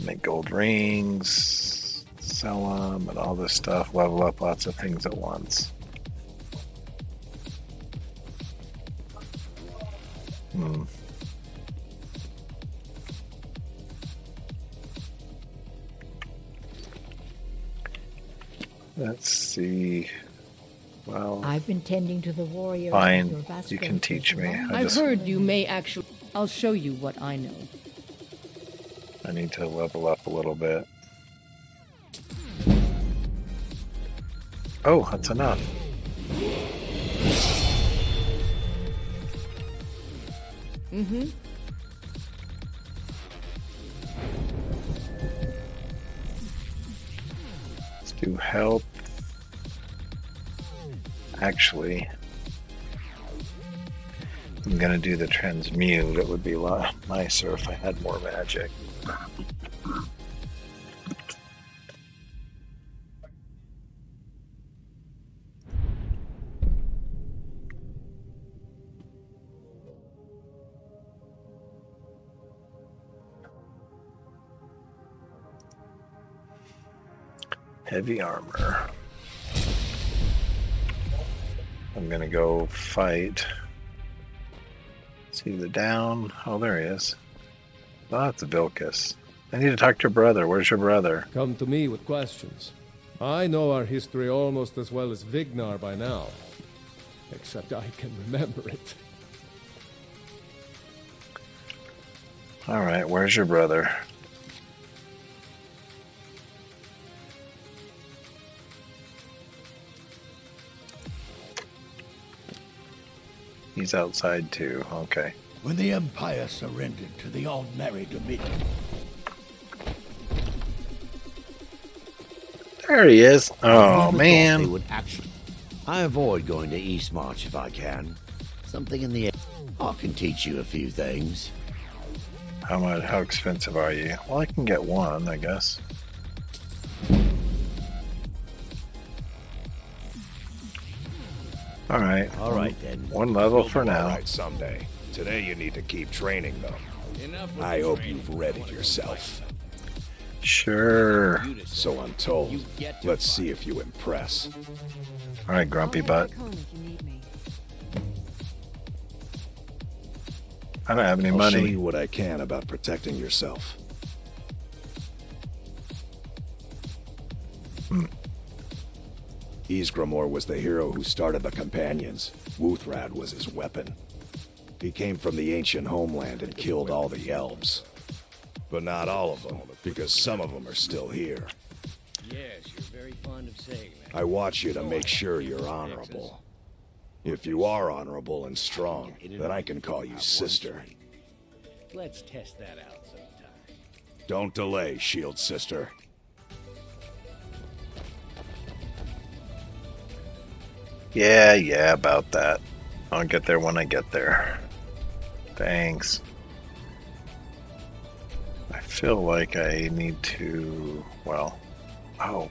Make gold rings, sell them, and all this stuff. Level up lots of things at once. Let's see. Well, I've been tending to the warriors. fine. You can teach me. I've heard you may actually... I'll show you what I know. I need to level up a little bit. Oh, that's enough. Mm-hmm. Let's do health. Actually, I'm gonna do the transmute. It would be a lot nicer if I had more magic. Heavy armor. I'm gonna go fight. See the down. Oh, there he is. Oh, that's a Vilcus. I need to talk to your brother. Where's your brother? Come to me with questions. I know our history almost as well as Vignar by now. Except I can remember it. Alright, where's your brother? He's outside too. Okay. When the Empire surrendered to the Ordinary Dominion. There he is. Oh, man. I avoid going to Eastmarch if I can. Something in the air. I can teach you a few things. How expensive are you? Well, I can get one, I guess. All right. Then. One level You'll for do all now. right someday. Today you need to keep training, though. I hope you've readied yourself. Sure. So I'm told. Let's see if you impress. All right, grumpy butt. I don't have any I'll money. show you what I can about protecting yourself. Ysgramor was the hero who started the Companions. Wuthrad was his weapon. He came from the ancient homeland and killed all the elves. But not all of them, because some of them are still here. Yes, you're very fond of saying that. I watch you to make sure you're honorable. If you are honorable and strong, then I can call you sister. Let's test that out sometime. Don't delay, Shield Sister. Yeah, about that. I'll get there when I get there. Thanks. I feel like I need to, well, I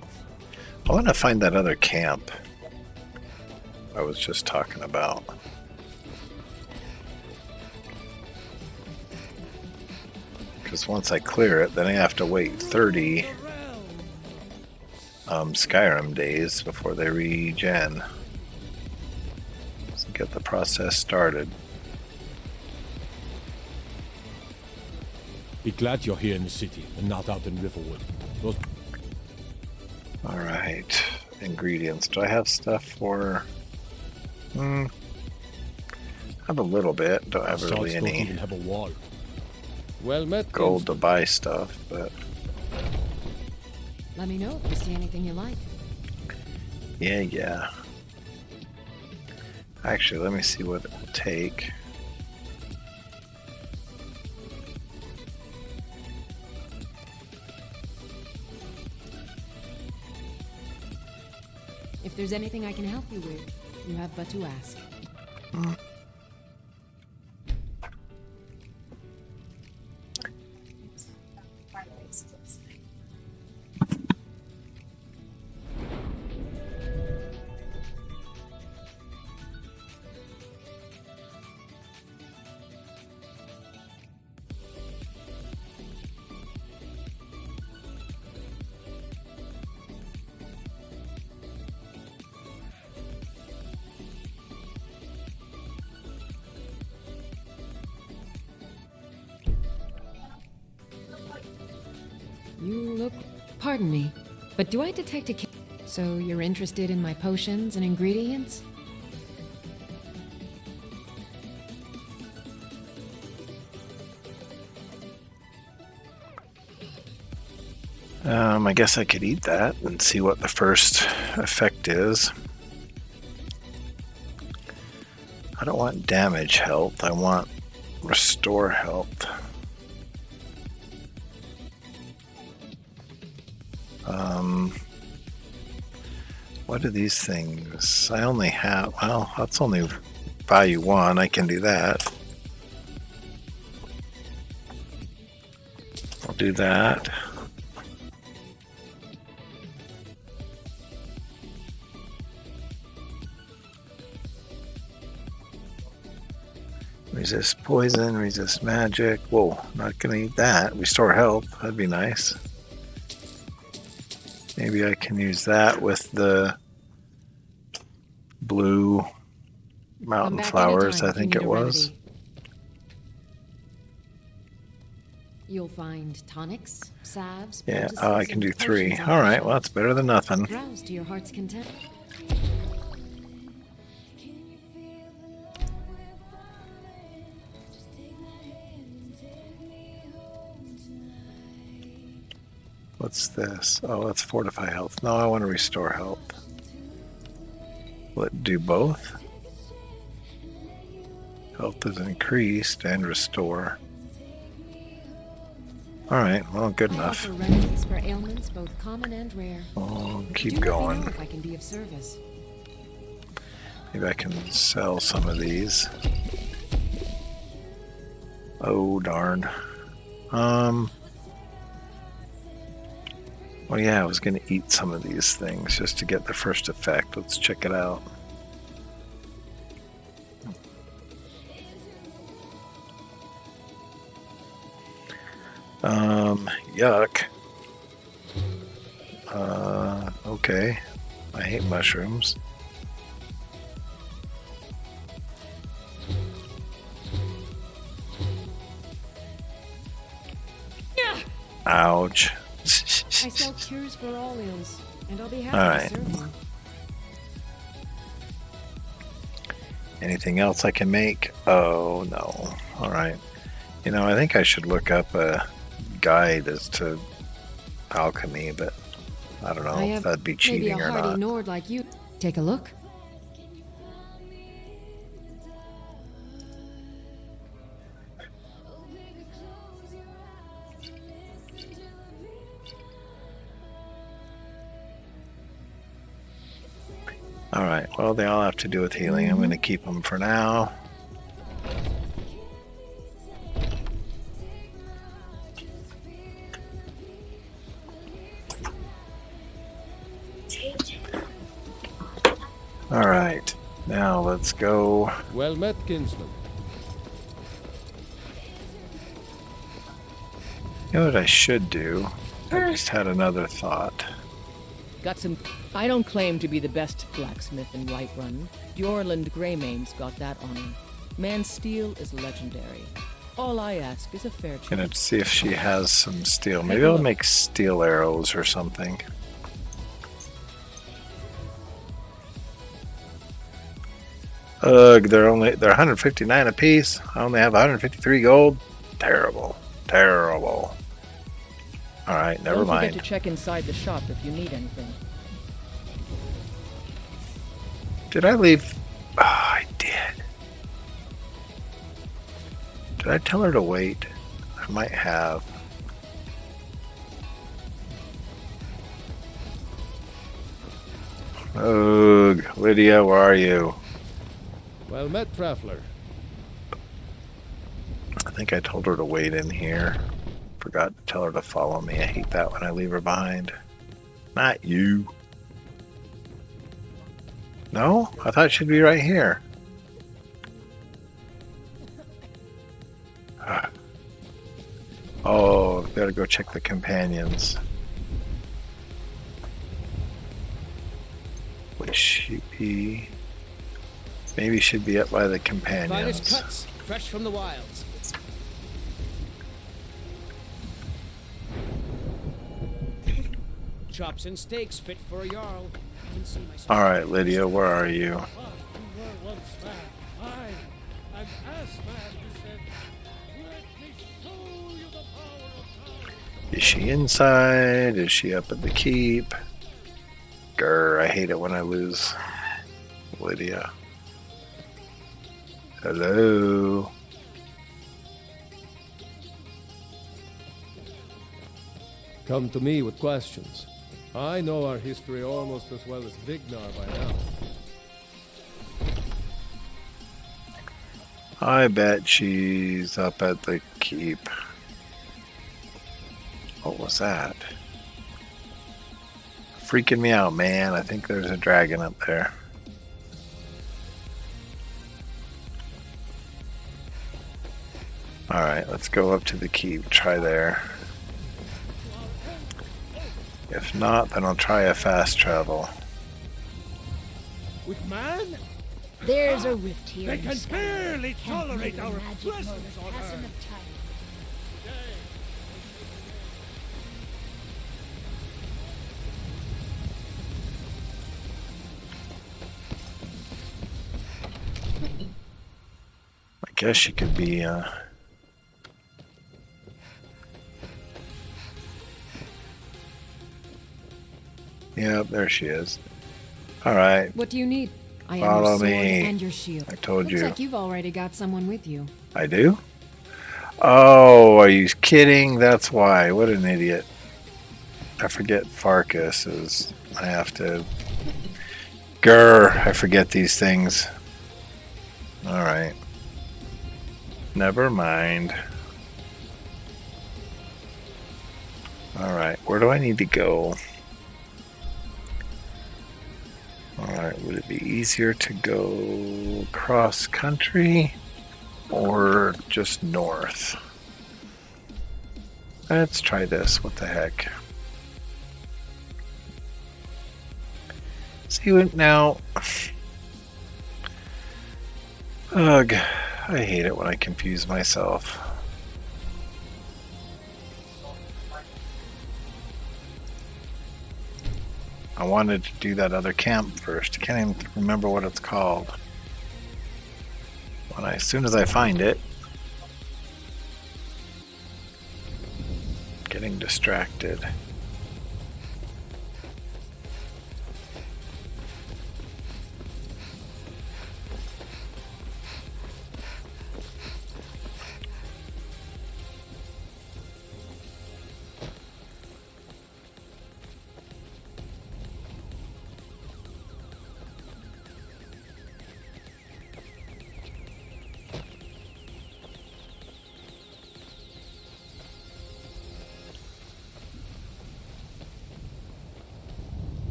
want to find that other camp I was just talking about. Because once I clear it, then I have to wait 30 Skyrim days before they regen. So get the process started. Be glad you're here in the city and not out in Riverwood. Those... Alright. Ingredients. Do I have stuff for... I have a little bit. Don't have really don't any even have a wall. Well met. gold to buy stuff, but... Let me know if you see anything you like. Yeah. Actually, let me see what it will take. If there's anything I can help you with, you have but to ask. You look... Pardon me, but do I detect a... So you're interested in my potions and ingredients? I guess I could eat that and see what the first effect is. I don't want damage health, I want restore health. What are these things? I only have, well, that's only value 1. I can do that. I'll do that. Resist poison, resist magic. Whoa, not gonna need that. Restore health, that'd be nice. Maybe I can use that with the blue mountain flowers, I think it was. You'll find tonics, salves, Yeah, poultices, I can do and 3. potions on All the right, shelf. well, that's better than nothing. Browse to your heart's content. What's this? Oh, that's fortify health. No, I want to restore health. Will it do both? Health is increased and restore. Alright, well, good I enough. offer remedies for ailments both common and rare. I'll keep Do let me going. know if I can be of service. Maybe I can sell some of these. Oh, darn. Well, yeah, I was going to eat some of these things just to get the first effect. Let's check it out. Yuck. Okay. I hate mushrooms. Ouch. I sell cures for all ills, and I'll be happy All to right. serve you. Anything else I can make? Oh, no. All right. You know, I think I should look up a guide as to alchemy, but I don't know I if have that'd be maybe cheating a or hardy not. Nord like you. Take a look. All right. Well, they all have to do with healing. I'm going to keep them for now. All right. Now let's go. Well met, kinsman. You know what I should do? I just had another thought. Got some. I don't claim to be the best blacksmith in Whiterun. Bjorland Greymane's got that honor. Man's steel is legendary. All I ask is a fair chance. Gonna see if she has some steel. Maybe I'll make steel arrows or something. Ugh, they're 159 a piece. I only have 153 gold. Terrible. Terrible. Alright, never Don't mind. forget to check inside the shop if you need anything. Did I leave? Oh, I did. Did I tell her to wait? I might have. Ugh, Lydia, where are you? Well met, traveler. I think I told her to wait in here. Forgot to tell her to follow me. I hate that when I leave her behind. Not you. No? I thought she'd be right here. Oh, gotta go check the companions. Would she be? Maybe she'd be up by the companions. Finest cuts, fresh from the wilds. Chops and steaks fit for a jarl. I can see myself. All right, Lydia, where are you? You were once mad. I'm as mad, you said. Let me show you the power of time. Is she inside? Is she up at the keep? Grr, I hate it when I lose Lydia. Hello? Come to me with questions. I know our history almost as well as Vignar by now. I bet she's up at the keep. What was that? Freaking me out, man. I think there's a dragon up there. Alright, let's go up to the keep. Try there. If not, then I'll try a fast travel. With man? There's a rift here. They in can Skyrim. barely Can't tolerate make a our magic mode presence on pass Earth. enough time. I guess she could be, Yep, there she is. Alright. What do you need? I am Follow your sword me. and your shield. I told Looks you. like you've already got someone with you. I do? Oh, are you kidding? That's why. What an idiot. I forget Farkas is. I have to. Grr, I forget these things. Alright. Never mind. Alright, where do I need to go? Alright, would it be easier to go cross country or just north? Let's try this. What the heck? See what now? Ugh, I hate it when I confuse myself. I wanted to do that other camp first. I can't even remember what it's called. As soon as I find it, getting distracted.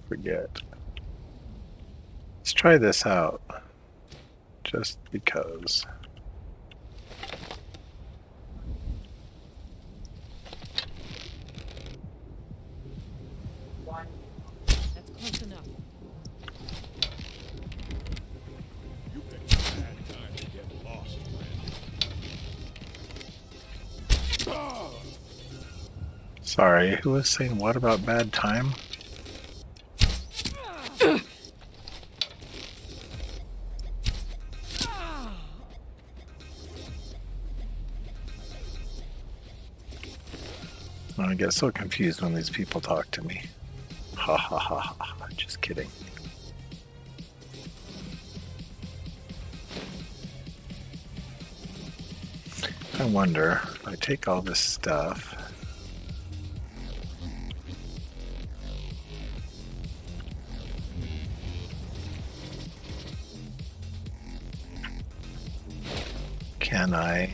Forget. Let's try this out. Just because. That's close enough. You picked a bad time to get lost, friend. Sorry, who was saying what about bad time? I get so confused when these people talk to me. Ha ha ha ha. Just kidding. I wonder if I take all this stuff. Can I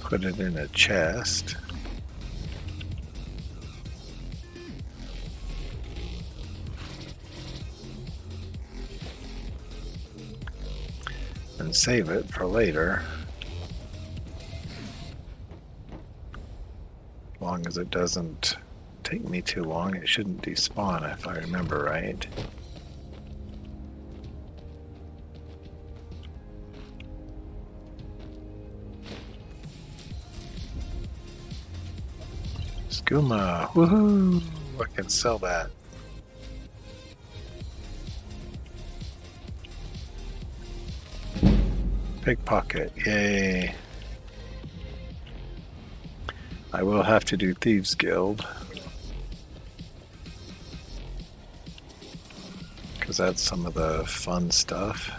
put it in a chest? And save it for later. As long as it doesn't take me too long, it shouldn't despawn if I remember right. Skooma, woohoo! I can sell that. Pickpocket, yay. I will have to do Thieves Guild. because that's some of the fun stuff.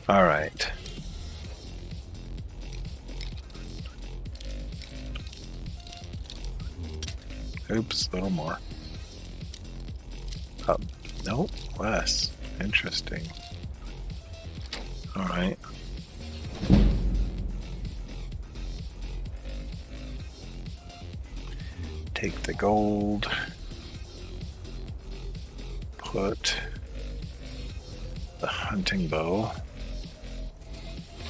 All right. Oops, a little more. Oh, nope, less. Interesting. All right. Take the gold. Put the hunting bow,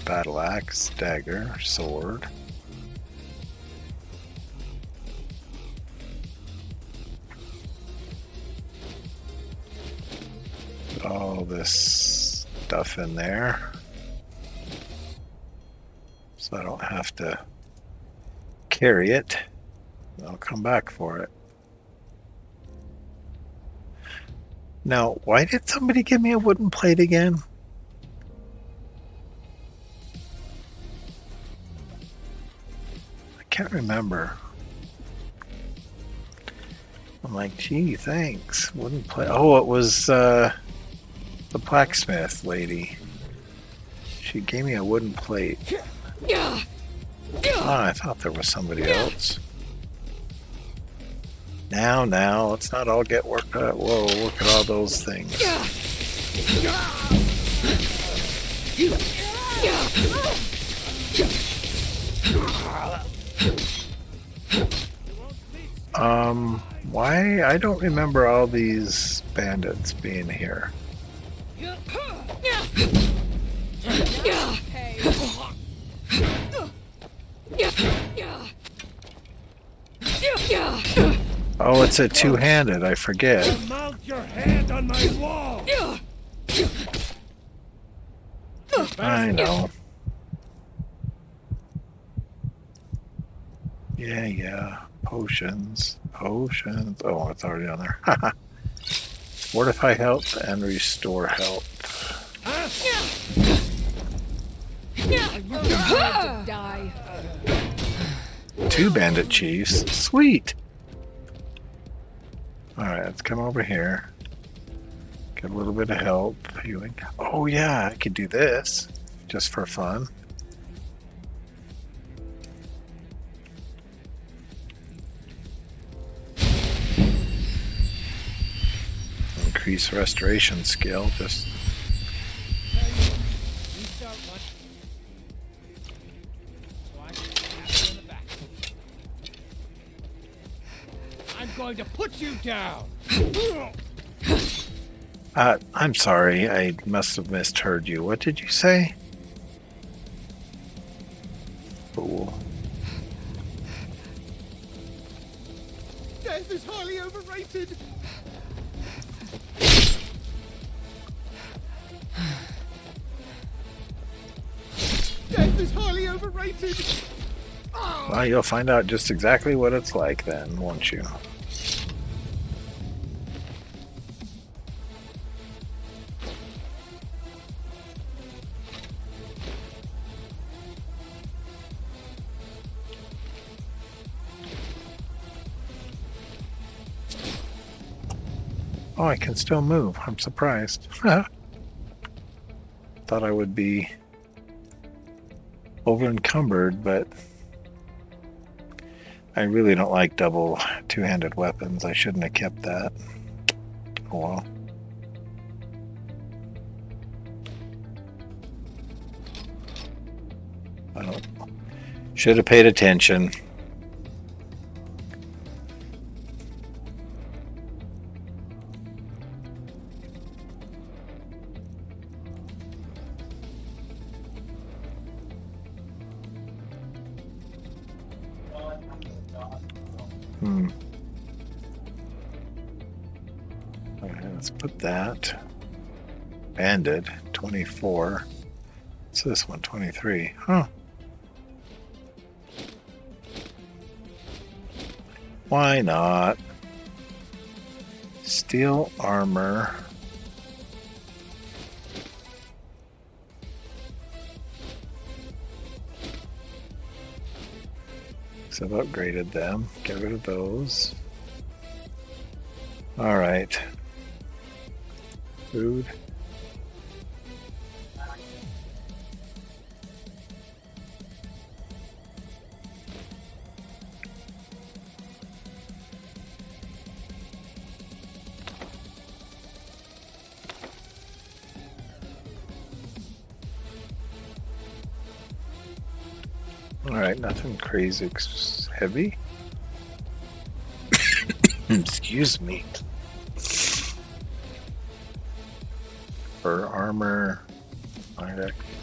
battle axe, dagger, sword. Put all this stuff in there so I don't have to carry it. I'll come back for it. Now, why did somebody give me a wooden plate again? I can't remember. I'm like, gee, thanks. Wooden plate. Oh, it was the blacksmith lady. She gave me a wooden plate. Oh, I thought there was somebody else. Now, let's not all get worked up. Whoa, look at all those things. Why? I don't remember all these bandits being here. Oh, it's a two-handed, I forget. Mount your hand on my wall! I know. Yeah. Potions. Oh, it's already on there. Fortify health and restore health. To die. 2 bandit chiefs. Sweet! Alright, let's come over here. Get a little bit of help. Healing. Oh yeah, I could do this. Just for fun. Increase restoration skill. Just I'm going to put you down! I'm sorry, I must have misheard you. What did you say? Fool. Death is highly overrated! Death is highly overrated! Well, you'll find out just exactly what it's like then, won't you? Oh, I can still move. I'm surprised. Thought I would be over encumbered, but I really don't like double two-handed weapons. I shouldn't have kept that. Oh well. I don't. Should have paid attention. Okay, let's put that. Banded, 24. What's this one? 23. Huh. Why not? Steel armor. So I've upgraded them. Get rid of those. All right. Food. All right, nothing crazy heavy. Excuse me. For armor.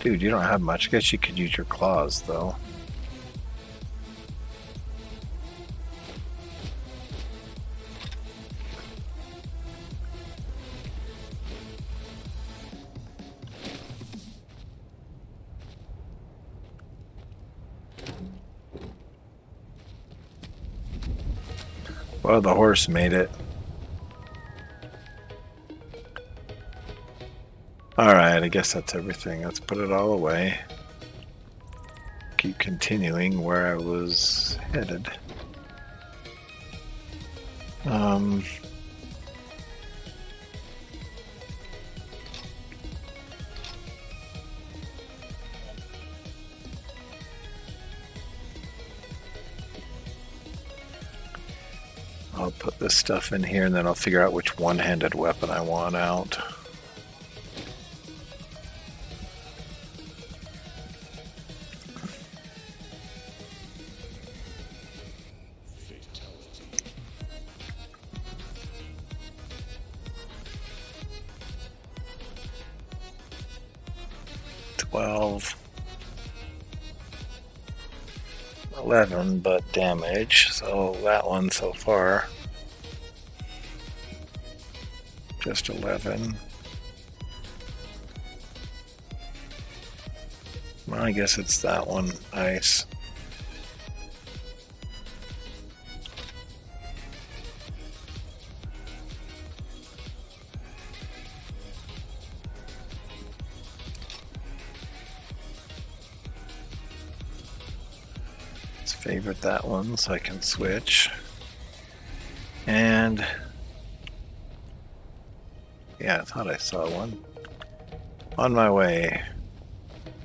Dude, you don't have much. I guess you could use your claws, though. Well, the horse made it. Alright, I guess that's everything. Let's put it all away. Keep continuing where I was headed. I'll put this stuff in here and then I'll figure out which one-handed weapon I want out. $12, $11, but damage. So that one so far, just 11. Well, I guess it's that one. Nice. Favorite that one so I can switch. And yeah, I thought I saw one. On my way.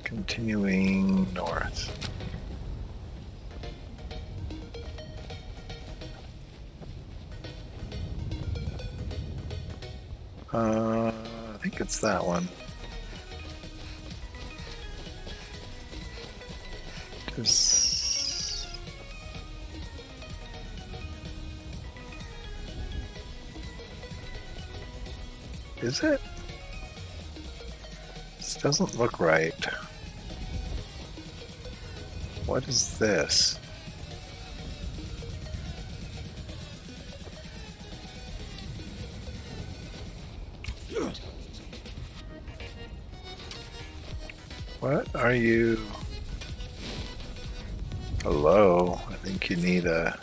Continuing north. I think it's that one. Is it? This doesn't look right. What is this? What are you? Hello? I think you need a...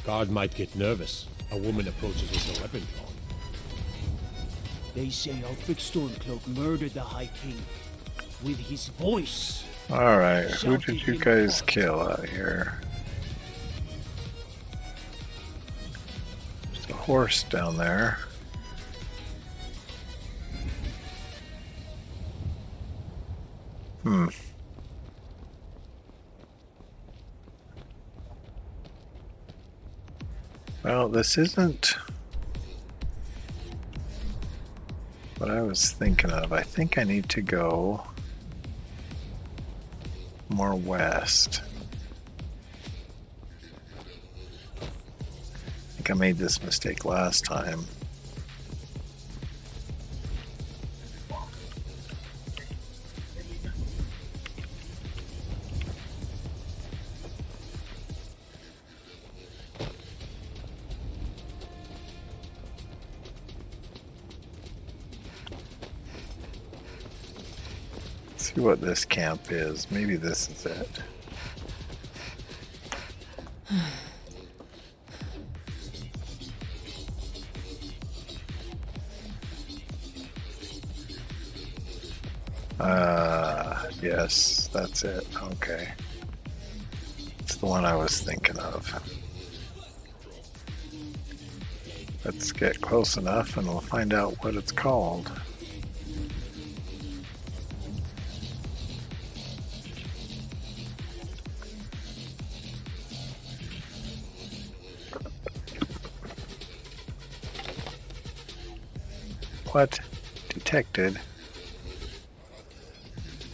Guard might get nervous. A woman approaches with a weapon drawn. They say our fixed Stormcloak murdered the High King with his voice. Alright, who did you guys kill out here? There's a horse down there. Well, this isn't what I was thinking of. I think I need to go more west. I think I made this mistake last time. See what this camp is. Maybe this is it. Yes, that's it. Okay. It's the one I was thinking of. Let's get close enough and we'll find out what it's called. What? Detected.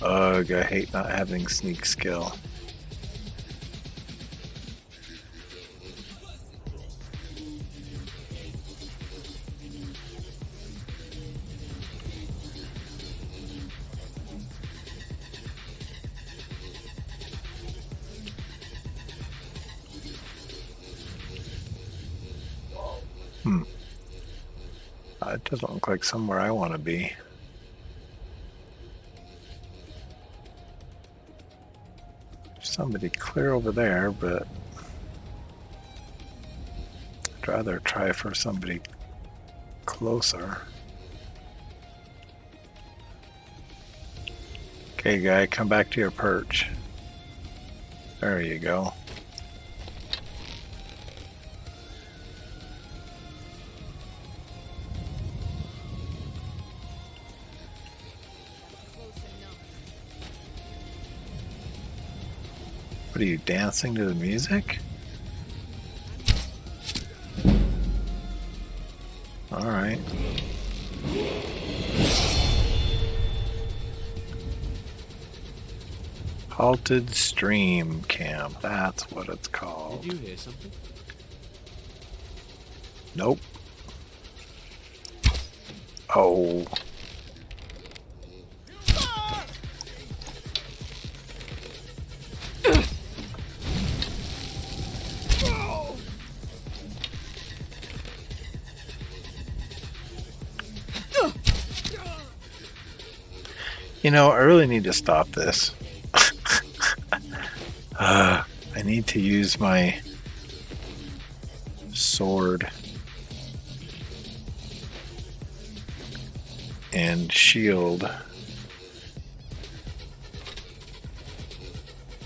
Ugh, I hate not having sneak skill. It doesn't look like somewhere I want to be. There's somebody clear over there, but I'd rather try for somebody closer. Okay, guy, come back to your perch. There you go. What are you, dancing to the music? Alright. Halted Stream Camp. That's what it's called. Did you hear something? Nope. Oh. You know, I really need to stop this. I need to use my sword and shield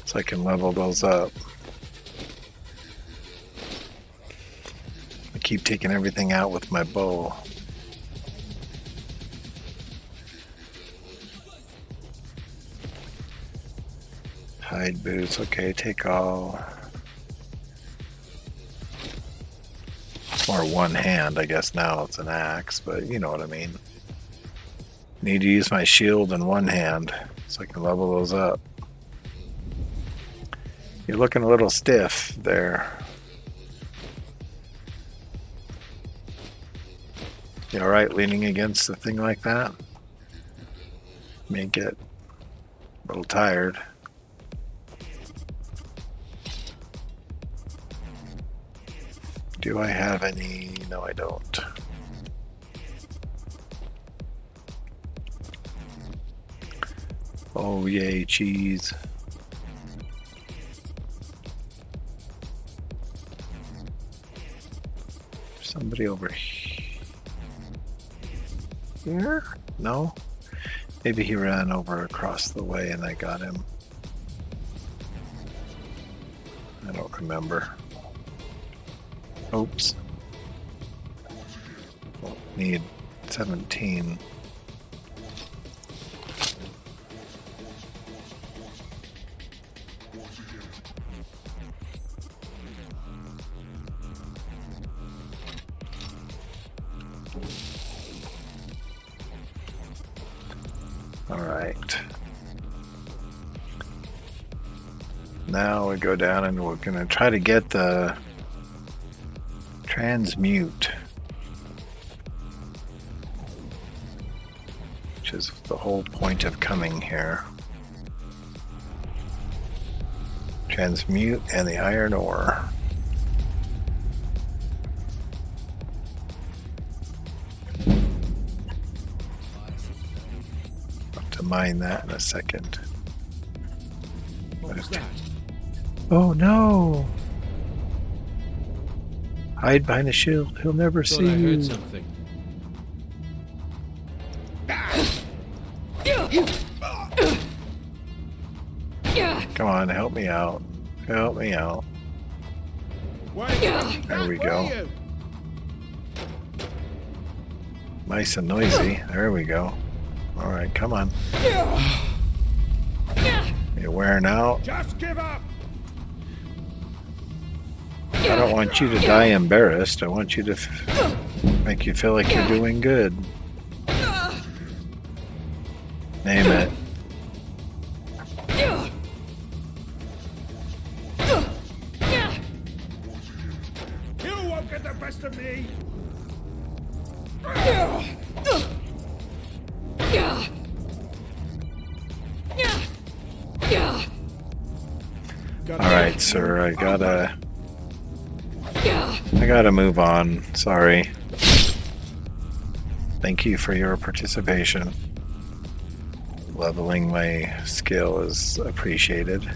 so I can level those up. I keep taking everything out with my bow. Hide boots, okay, take all. Or one hand, I guess now it's an axe, but you know what I mean. Need to use my shield in one hand so I can level those up. You're looking a little stiff there. You alright leaning against the thing like that? May get a little tired. Do I have any? No, I don't. Oh, yay, cheese. Somebody over here? No? Maybe he ran over across the way and I got him. I don't remember. Oops. Well, need 17. All right. Now we go down and we're going to try to get the transmute, which is the whole point of coming here. Transmute and the iron ore. Have to mine that in a second. What was that? Oh no! Hide behind a shield. He'll never Thought see I you. heard something. Come on, help me out. Help me out. There we go. Nice and noisy. There we go. Alright, come on. You're wearing out. Just give up. I don't want you to die embarrassed. I want you to make you feel like you're doing good. Name it. You won't get the best of me. Alright, sir, I gotta move on. Sorry. Thank you for your participation. Leveling my skill is appreciated.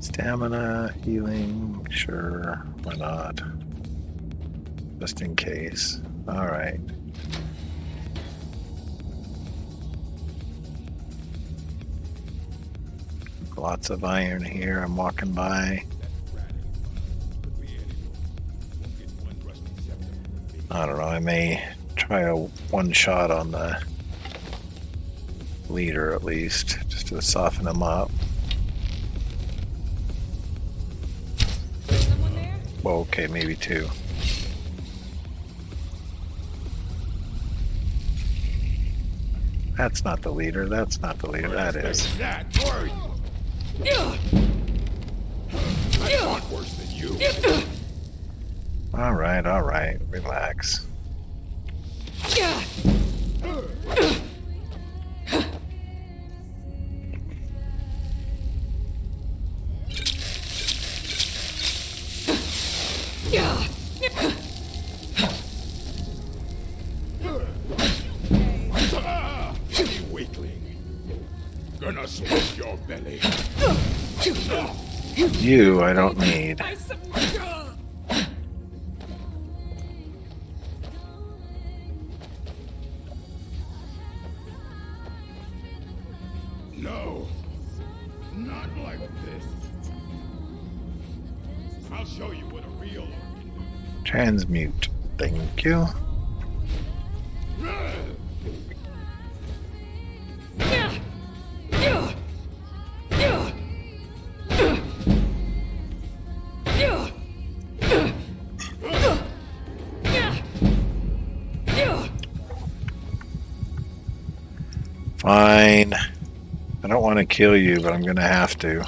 Stamina, healing, sure, why not? Just in case. Alright. Lots of iron here, I'm walking by. I don't know, I may try a one shot on the leader at least, just to soften him up. Well, okay, maybe two. That's not the leader, that's not the leader, that is. I fought worse than you. Alright, relax. You weakling. Gonna split your belly. You, I don't need. No. Not like this. I'll show you what a real orc can do. Transmute. Thank you. Fine. I don't want to kill you, but I'm gonna have to.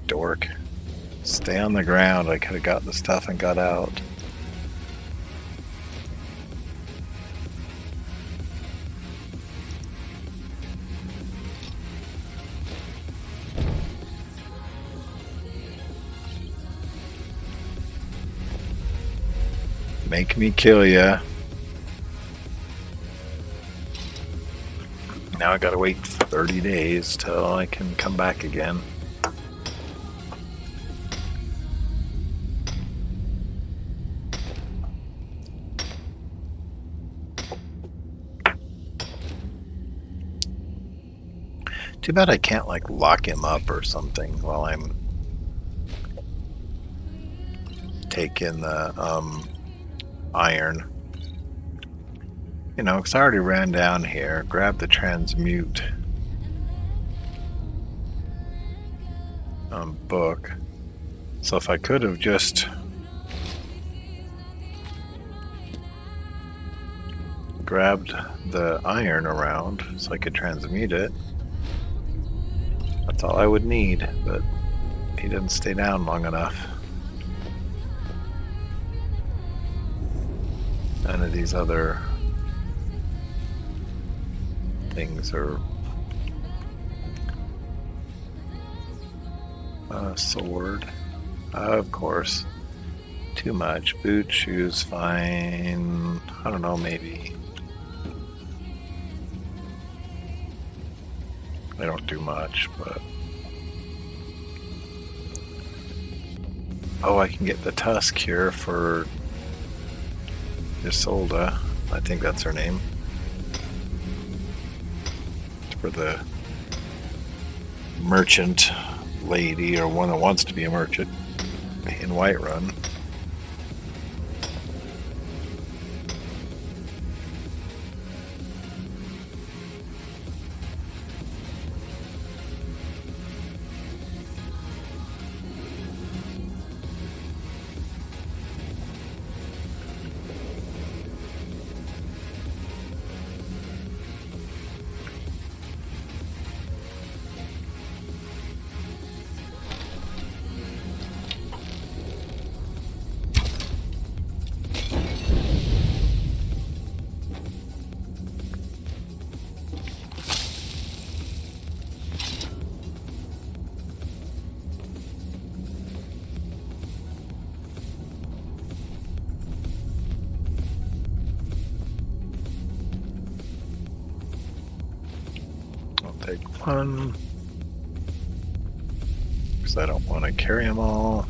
Dork. Stay on the ground. I could have got the stuff and got out. Make me kill ya. Now I gotta wait 30 days till I can come back again. Too bad I can't like lock him up or something while I'm taking the iron. You know, because I already ran down here, grabbed the transmute book. So if I could have just grabbed the iron around so I could transmute it, that's all I would need, but he didn't stay down long enough. None of these other things are sword. Of course. Too much. Boots, shoes, fine. I don't know, maybe. They don't do much, but... Oh, I can get the tusk here for Isolde. I think that's her name. For the merchant lady, or one that wants to be a merchant in Whiterun. Take one, because I don't want to carry them all.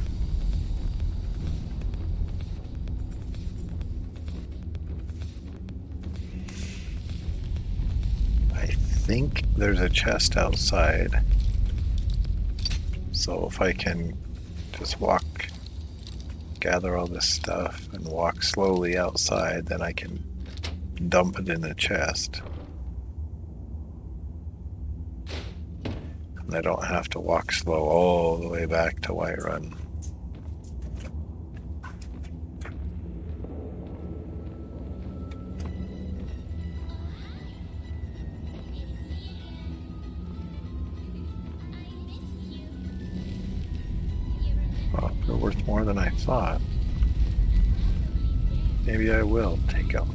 I think there's a chest outside, so if I can just gather all this stuff and walk slowly outside, then I can dump it in the chest. I don't have to walk slow all the way back to Whiterun. Well, they're worth more than I thought. Maybe I will take them.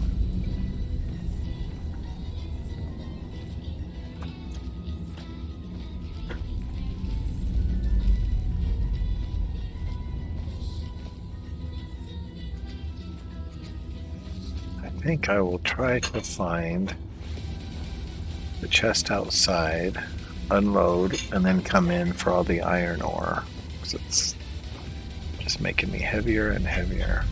I think I will try to find the chest outside, unload, and then come in for all the iron ore, because it's just making me heavier and heavier.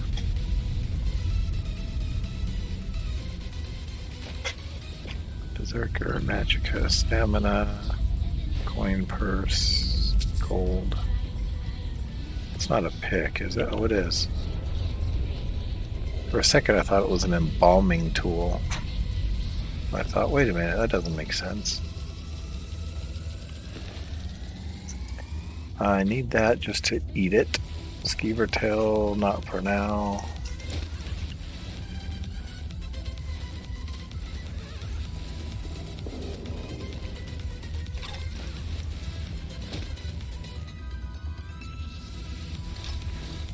Berserker, Magicka, Stamina, Coin Purse, Gold. It's not a pick, is it? Oh, it is. For a second I thought it was an embalming tool. I thought, wait a minute, that doesn't make sense. I need that just to eat it. Skeever tail, not for now.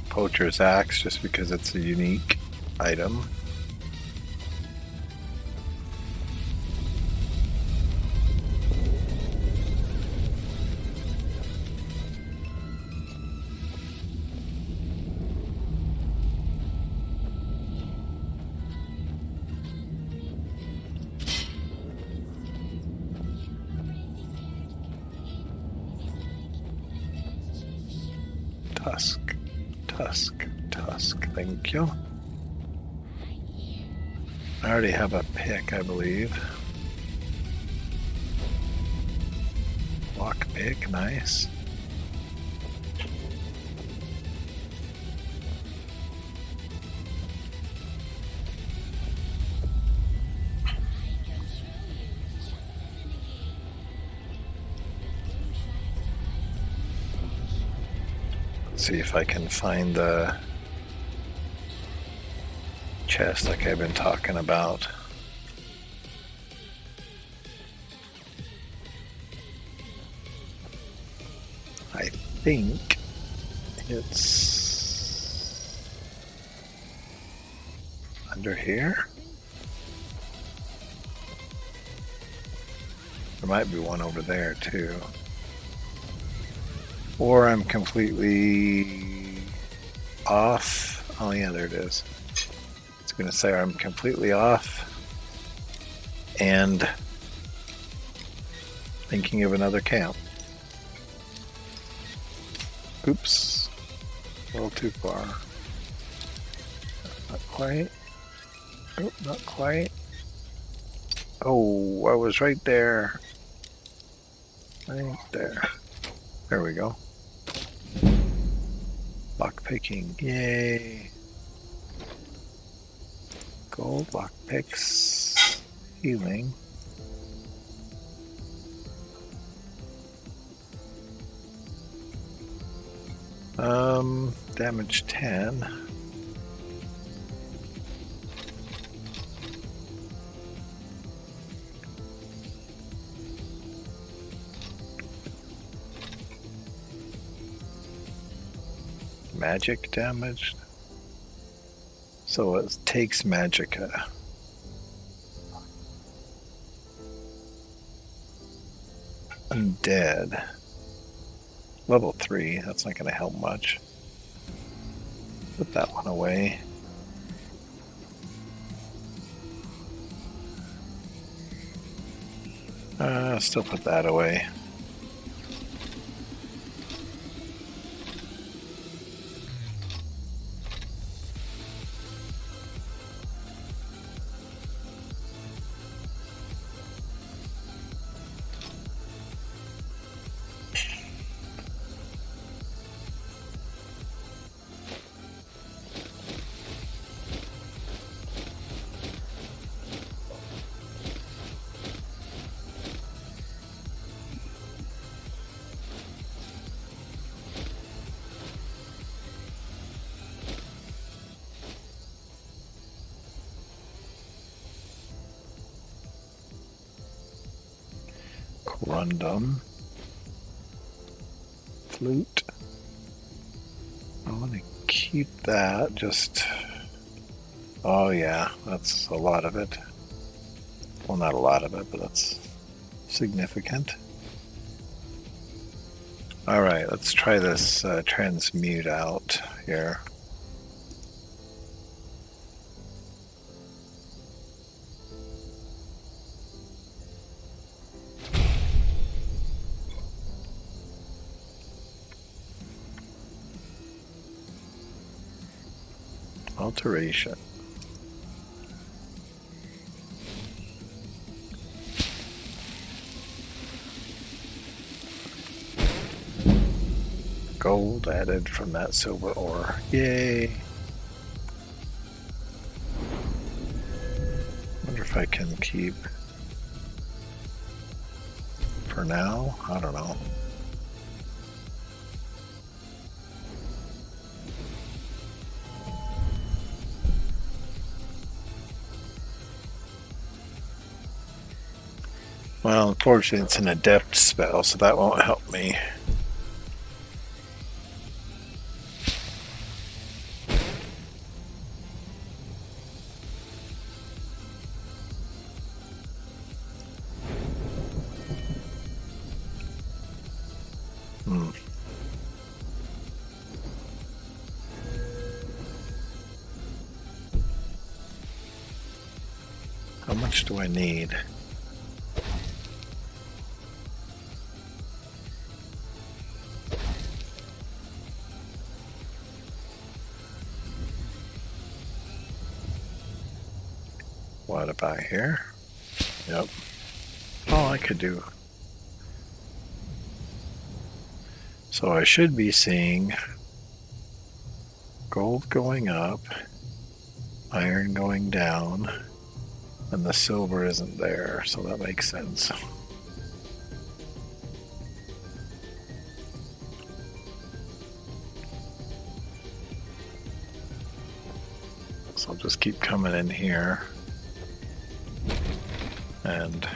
Poacher's axe, just because it's a unique item. Tusk, thank you. I already have a pick, I believe. Lock pick, nice. Let's see if I can find the chest like I've been talking about. I think it's... Under here? There might be one over there too. Or I'm completely off. Oh yeah, there it is. It's gonna say I'm completely off and thinking of another camp. Oops. A little too far. Not quite. Oh, not quite. Oh, I was right there. Right there. There we go. Lock picking. Yay. Gold, lock picks. Healing. Damage 10. Magic damage. So it takes magicka. Undead. Level 3, that's not going to help much. Put that one away. Still put that away. Corundum. Flute. I want to keep that, just... Oh yeah, that's a lot of it. Well, not a lot of it, but that's significant. Alright, let's try this transmute out here. Alteration. Gold added from that silver ore. Yay! Wonder if I can keep for now. I don't know. Well, unfortunately, it's an adept spell, so that won't help me. How much do I need? What about here? Yep. Oh, I could do. So I should be seeing gold going up, iron going down, and the silver isn't there, so that makes sense. So I'll just keep coming in here and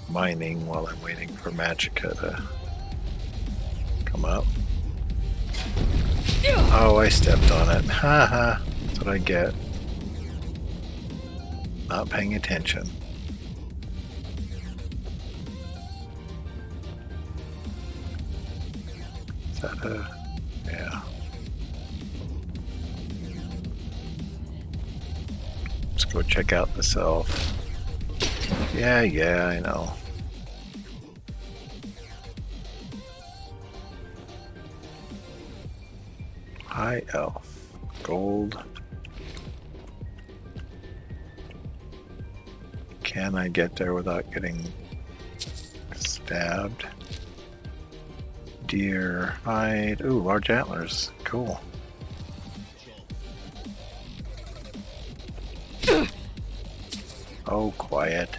mining while I'm waiting for magicka to come up. Oh, I stepped on it. Haha, that's what I get. not paying attention. Is that a... yeah. Let's go check out this elf. Yeah, I know. High elf. Gold. Can I get there without getting stabbed? Deer hide. Ooh, large antlers. Cool. Oh, quiet.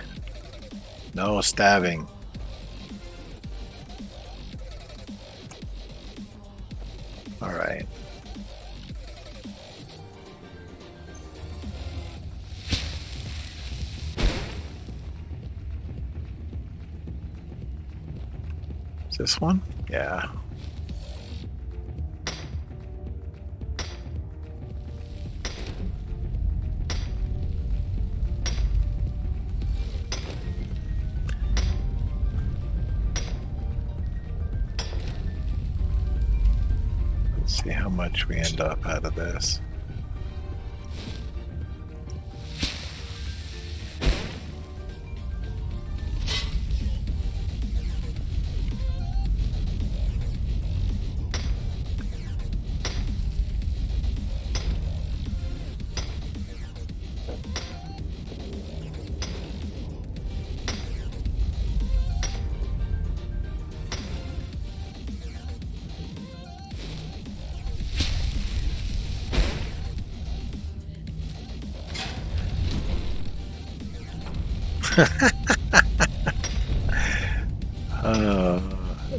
No stabbing. All right. Is this one? Yeah. Let's see how much we end up out of this.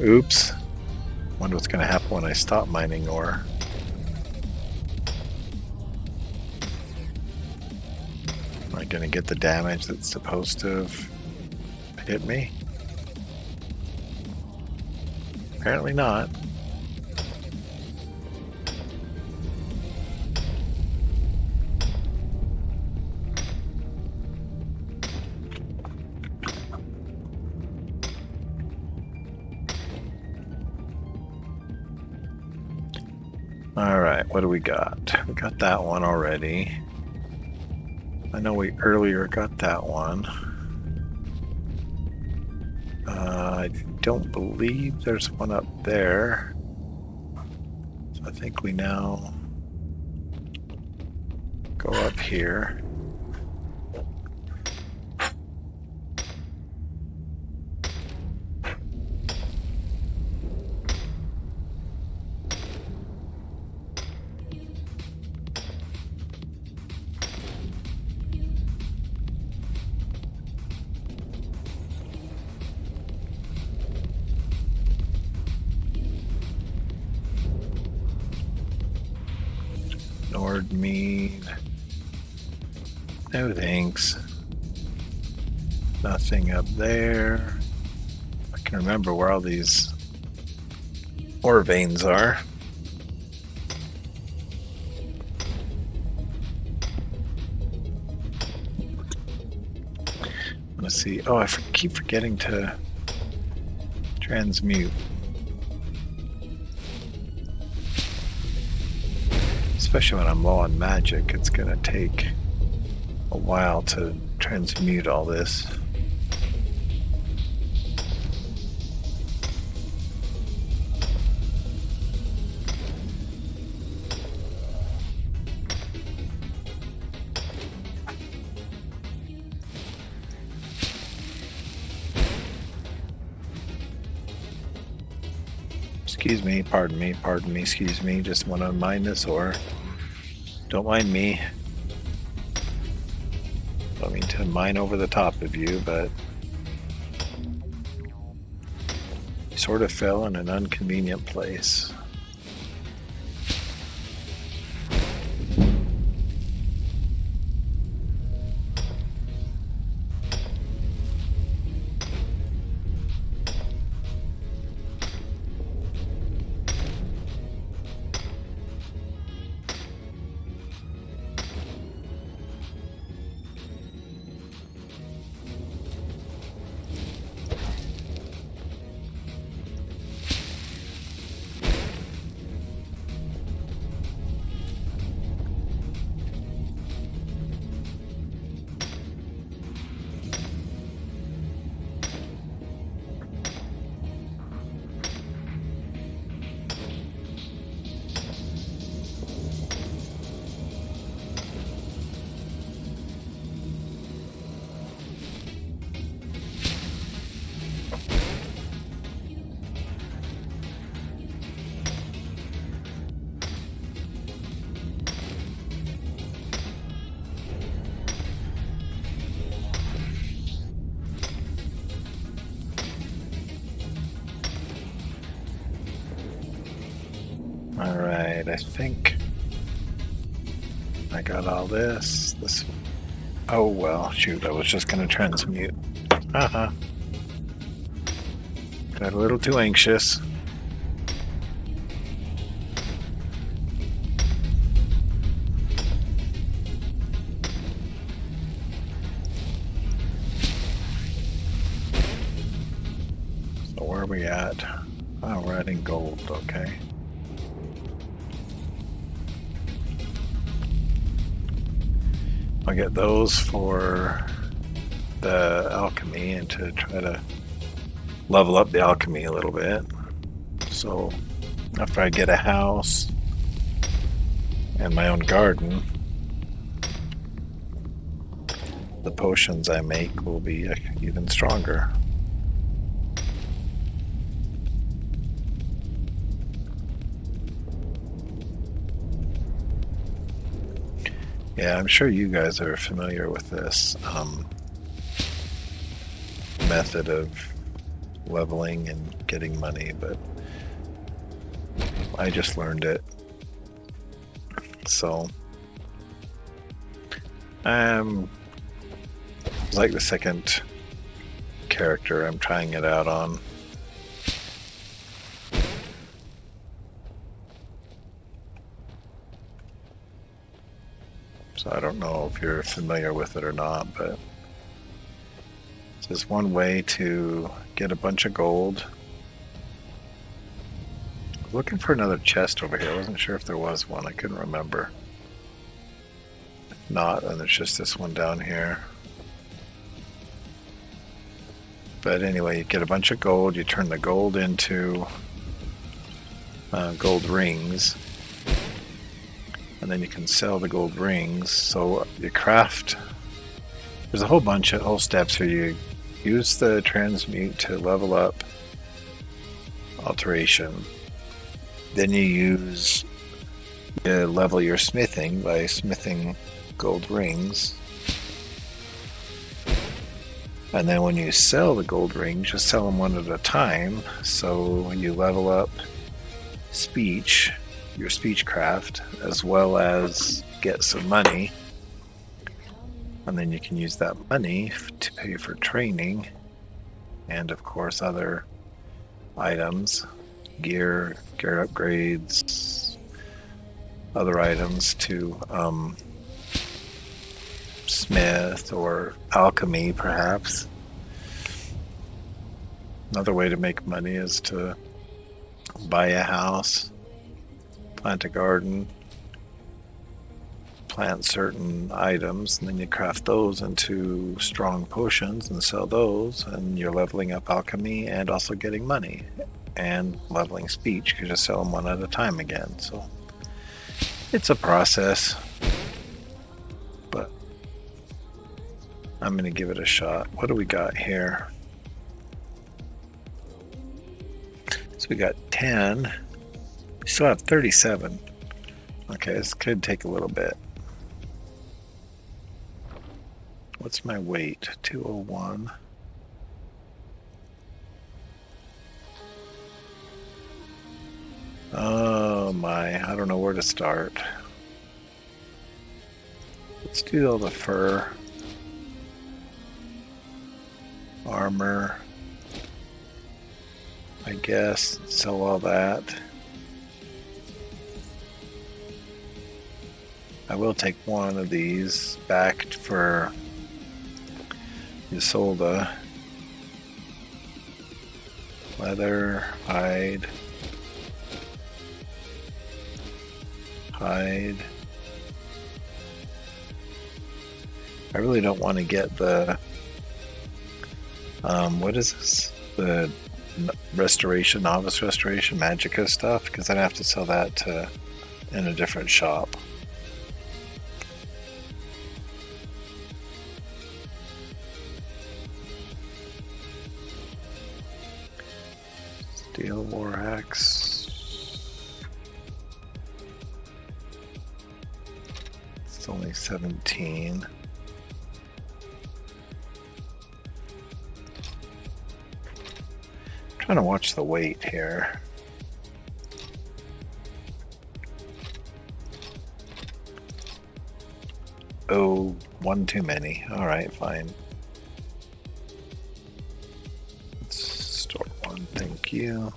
Oops. Wonder what's gonna happen when I stop mining ore. Am I gonna get the damage that's supposed to have hit me? Apparently not. Alright, what do we got? We got that one already. I know we earlier got that one. I don't believe there's one up there. So I think we now go up here. Nordmead. No thanks. Nothing up there. I can remember where all these ore veins are. Let's see. Oh, I keep forgetting to transmute. Especially when I'm low on magic, it's gonna take a while to transmute all this. Excuse me, pardon me, excuse me, just want to mine this ore. Don't mind me. Don't mean to mine over the top of you, but you sort of fell in an inconvenient place. Alright, I think I got all this. Oh well, shoot, I was just gonna transmute. Haha. Got a little too anxious. So where are we at? Oh, we're adding gold, okay. I'll get those for the alchemy and to try to level up the alchemy a little bit. So after I get a house and my own garden, the potions I make will be even stronger. Yeah, I'm sure you guys are familiar with this method of leveling and getting money, but I just learned it. So it's like the second character I'm trying it out on. So I don't know if you're familiar with it or not, but it's just one way to get a bunch of gold. I was looking for another chest over here. I wasn't sure if there was one. I couldn't remember. If not, then there's just this one down here. But anyway, you get a bunch of gold. You turn the gold into gold rings. And then you can sell the gold rings. So you craft. There's a whole bunch of whole steps here. You use the transmute to level up alteration. Then you level your smithing by smithing gold rings. And then when you sell the gold rings, just sell them one at a time. So you level up speech, your speechcraft, as well as get some money. And then you can use that money to pay for training and of course other items, gear upgrades, other items to smith or alchemy perhaps. Another way to make money is to buy a house, plant a garden, plant certain items, and then you craft those into strong potions and sell those, and you're leveling up alchemy and also getting money and leveling speech because you sell them one at a time again. So it's a process, but I'm going to give it a shot. What do we got here? So we got 10. We still have 37. Okay, this could take a little bit. What's my weight? 201. Oh my, I don't know where to start. Let's do all the fur. Armor. I guess, sell all that. I will take one of these back for Isolde. Leather, hide. I really don't want to get the what is this? The restoration, novice restoration, magicka stuff, because I'd have to sell that in a different shop. Steel war axe. It's only 17. Trying to watch the weight here. Oh, one too many. Alright, fine. Let's store one, thank you.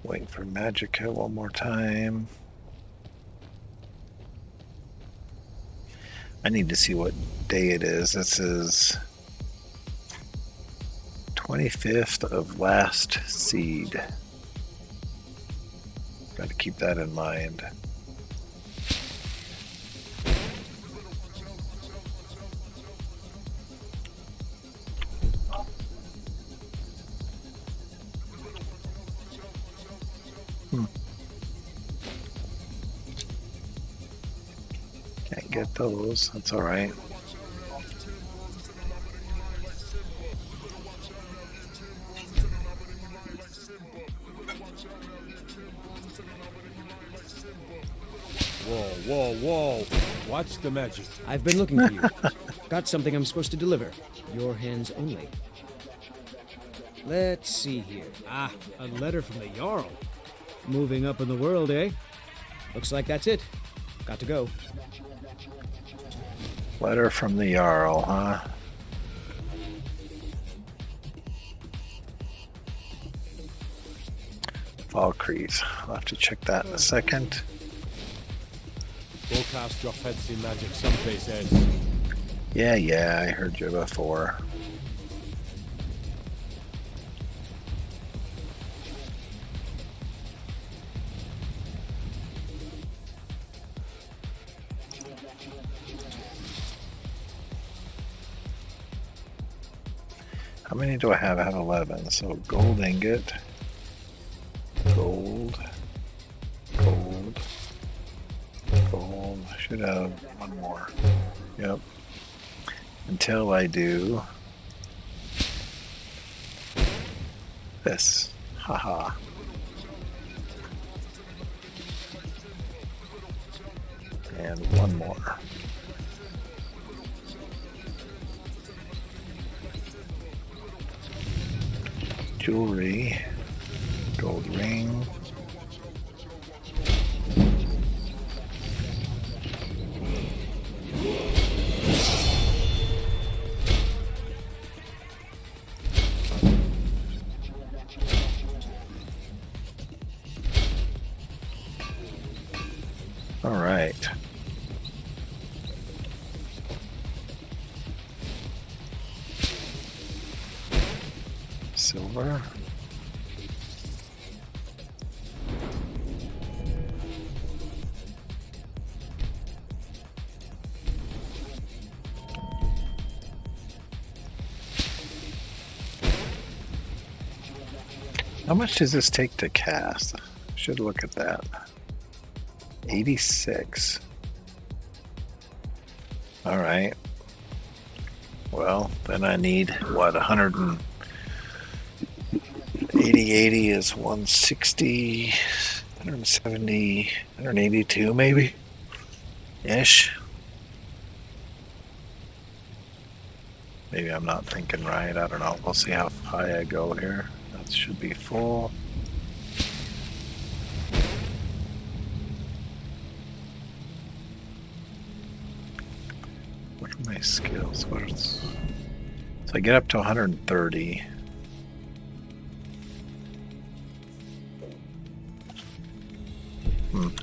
Wait for Magica one more time. I need to see what day it is. This is 25th of last seed. Got to keep that in mind. Can't get those. That's all right. Whoa, whoa, whoa. What's the magic? I've been looking for you. Got something I'm supposed to deliver. Your hands only. Let's see here. Ah, a letter from the Jarl. Moving up in the world, eh? Looks like that's it. Got to go. Letter from the Jarl, huh? Valkyries. I'll have to check that in a second. Go cast your fancy magic someplace else. Yeah, I heard you before. How many do I have? I have 11. So gold ingot, gold, gold, gold. I should have one more. Yep. Until I do this. Haha. And one more. Jewelry, gold ring. All right. Silver. How much does this take to cast? Should look at that. 86. All right. Well, then I need what, 180, 80 is 160, 170, 182 maybe ish. Maybe I'm not thinking right. I don't know. We'll see how high I go here. That should be full. What are my skills? So I get up to 130.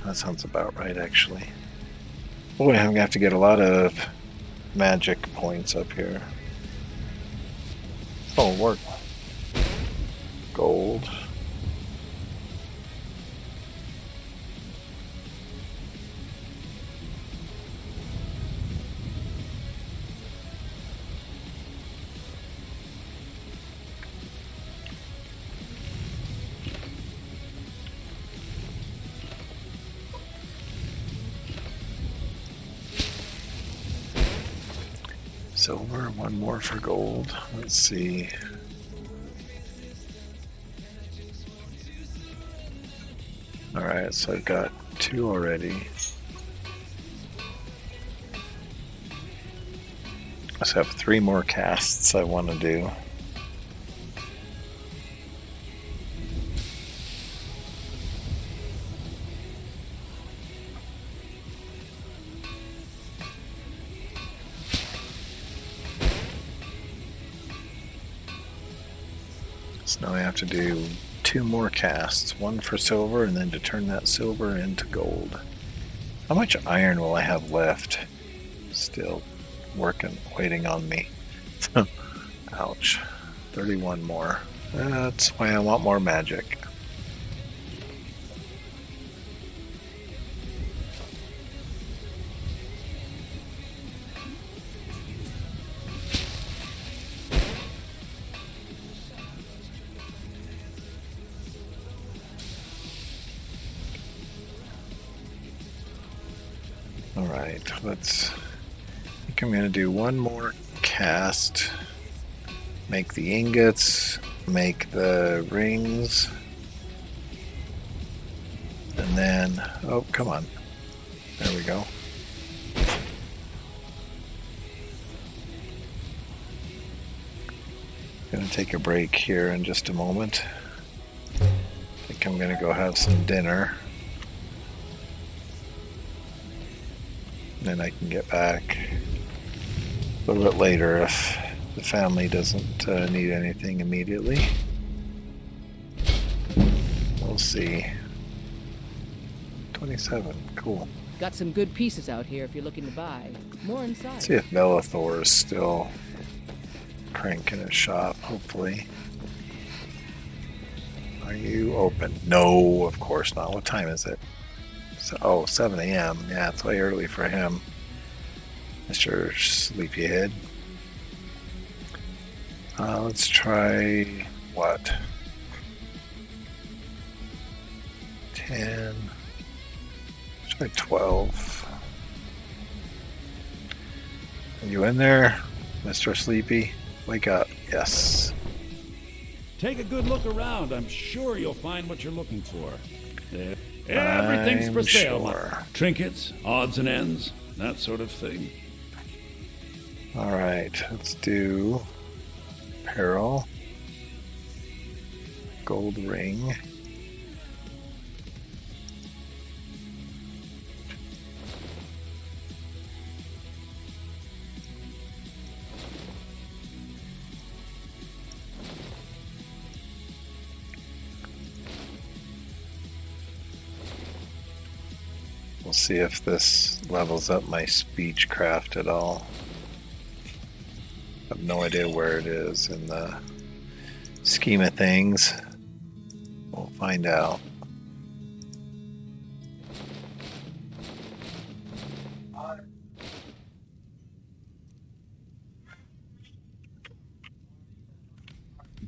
That sounds about right, actually. Boy, I'm gonna have to get a lot of magic points up here. Oh, work. Gold. Silver, one more for gold. Let's see. Alright, so I've got 2 already. I have 3 more casts I want to do. So now I have to do 2 more casts, 1 for silver and then to turn that silver into gold. How much iron will I have left? Still working, waiting on me. Ouch. 31 more. That's why I want more magic. Alright, let's... I think I'm going to do 1 more cast. Make the ingots, make the rings. And then... Oh, come on. There we go. Gonna take a break here in just a moment. I think I'm gonna go have some dinner. Then I can get back a little bit later if the family doesn't need anything immediately. We'll see. 27, cool. Got some good pieces out here if you're looking to buy. More inside. Let's see if Bellathor is still cranking his shop, hopefully. Are you open? No, of course not. What time is it? So, 7 a.m. Yeah, it's way early for him. Mr. Sleepyhead. Let's try what? 10. Let's try 12. Are you in there, Mr. Sleepy? Wake up. Yes. Take a good look around. I'm sure you'll find what you're looking for. Everything's for sale. Sure. Trinkets, odds and ends, that sort of thing. Alright, let's do apparel. Gold ring. We'll see if this levels up my speechcraft at all. I have no idea where it is in the scheme of things. We'll find out.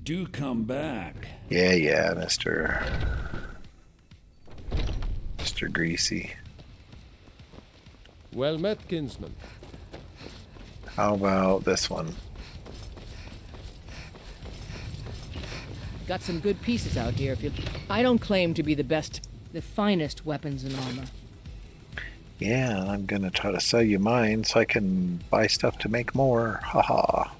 Do come back. Yeah, Mr. Greasy. Well met, kinsman. How about this one? Got some good pieces out here if you... I don't claim to be the best, the finest weapons and armor. Yeah, I'm gonna try to sell you mine so I can buy stuff to make more. Haha.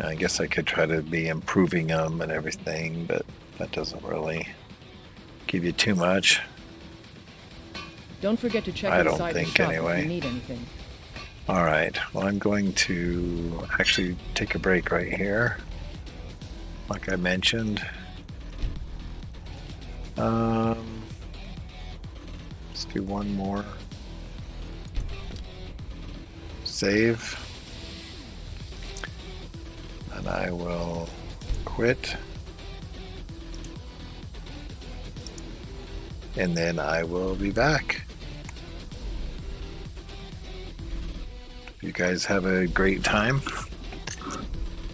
I guess I could try to be improving them and everything, but that doesn't really give you too much. Don't forget to check I don't inside the think shop anyway. if you need anything. Alright, well I'm going to actually take a break right here. Like I mentioned. Let's do one more. Save. And I will quit. And then I will be back. You guys have a great time.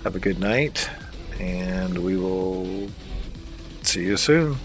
Have a good night. And we will see you soon.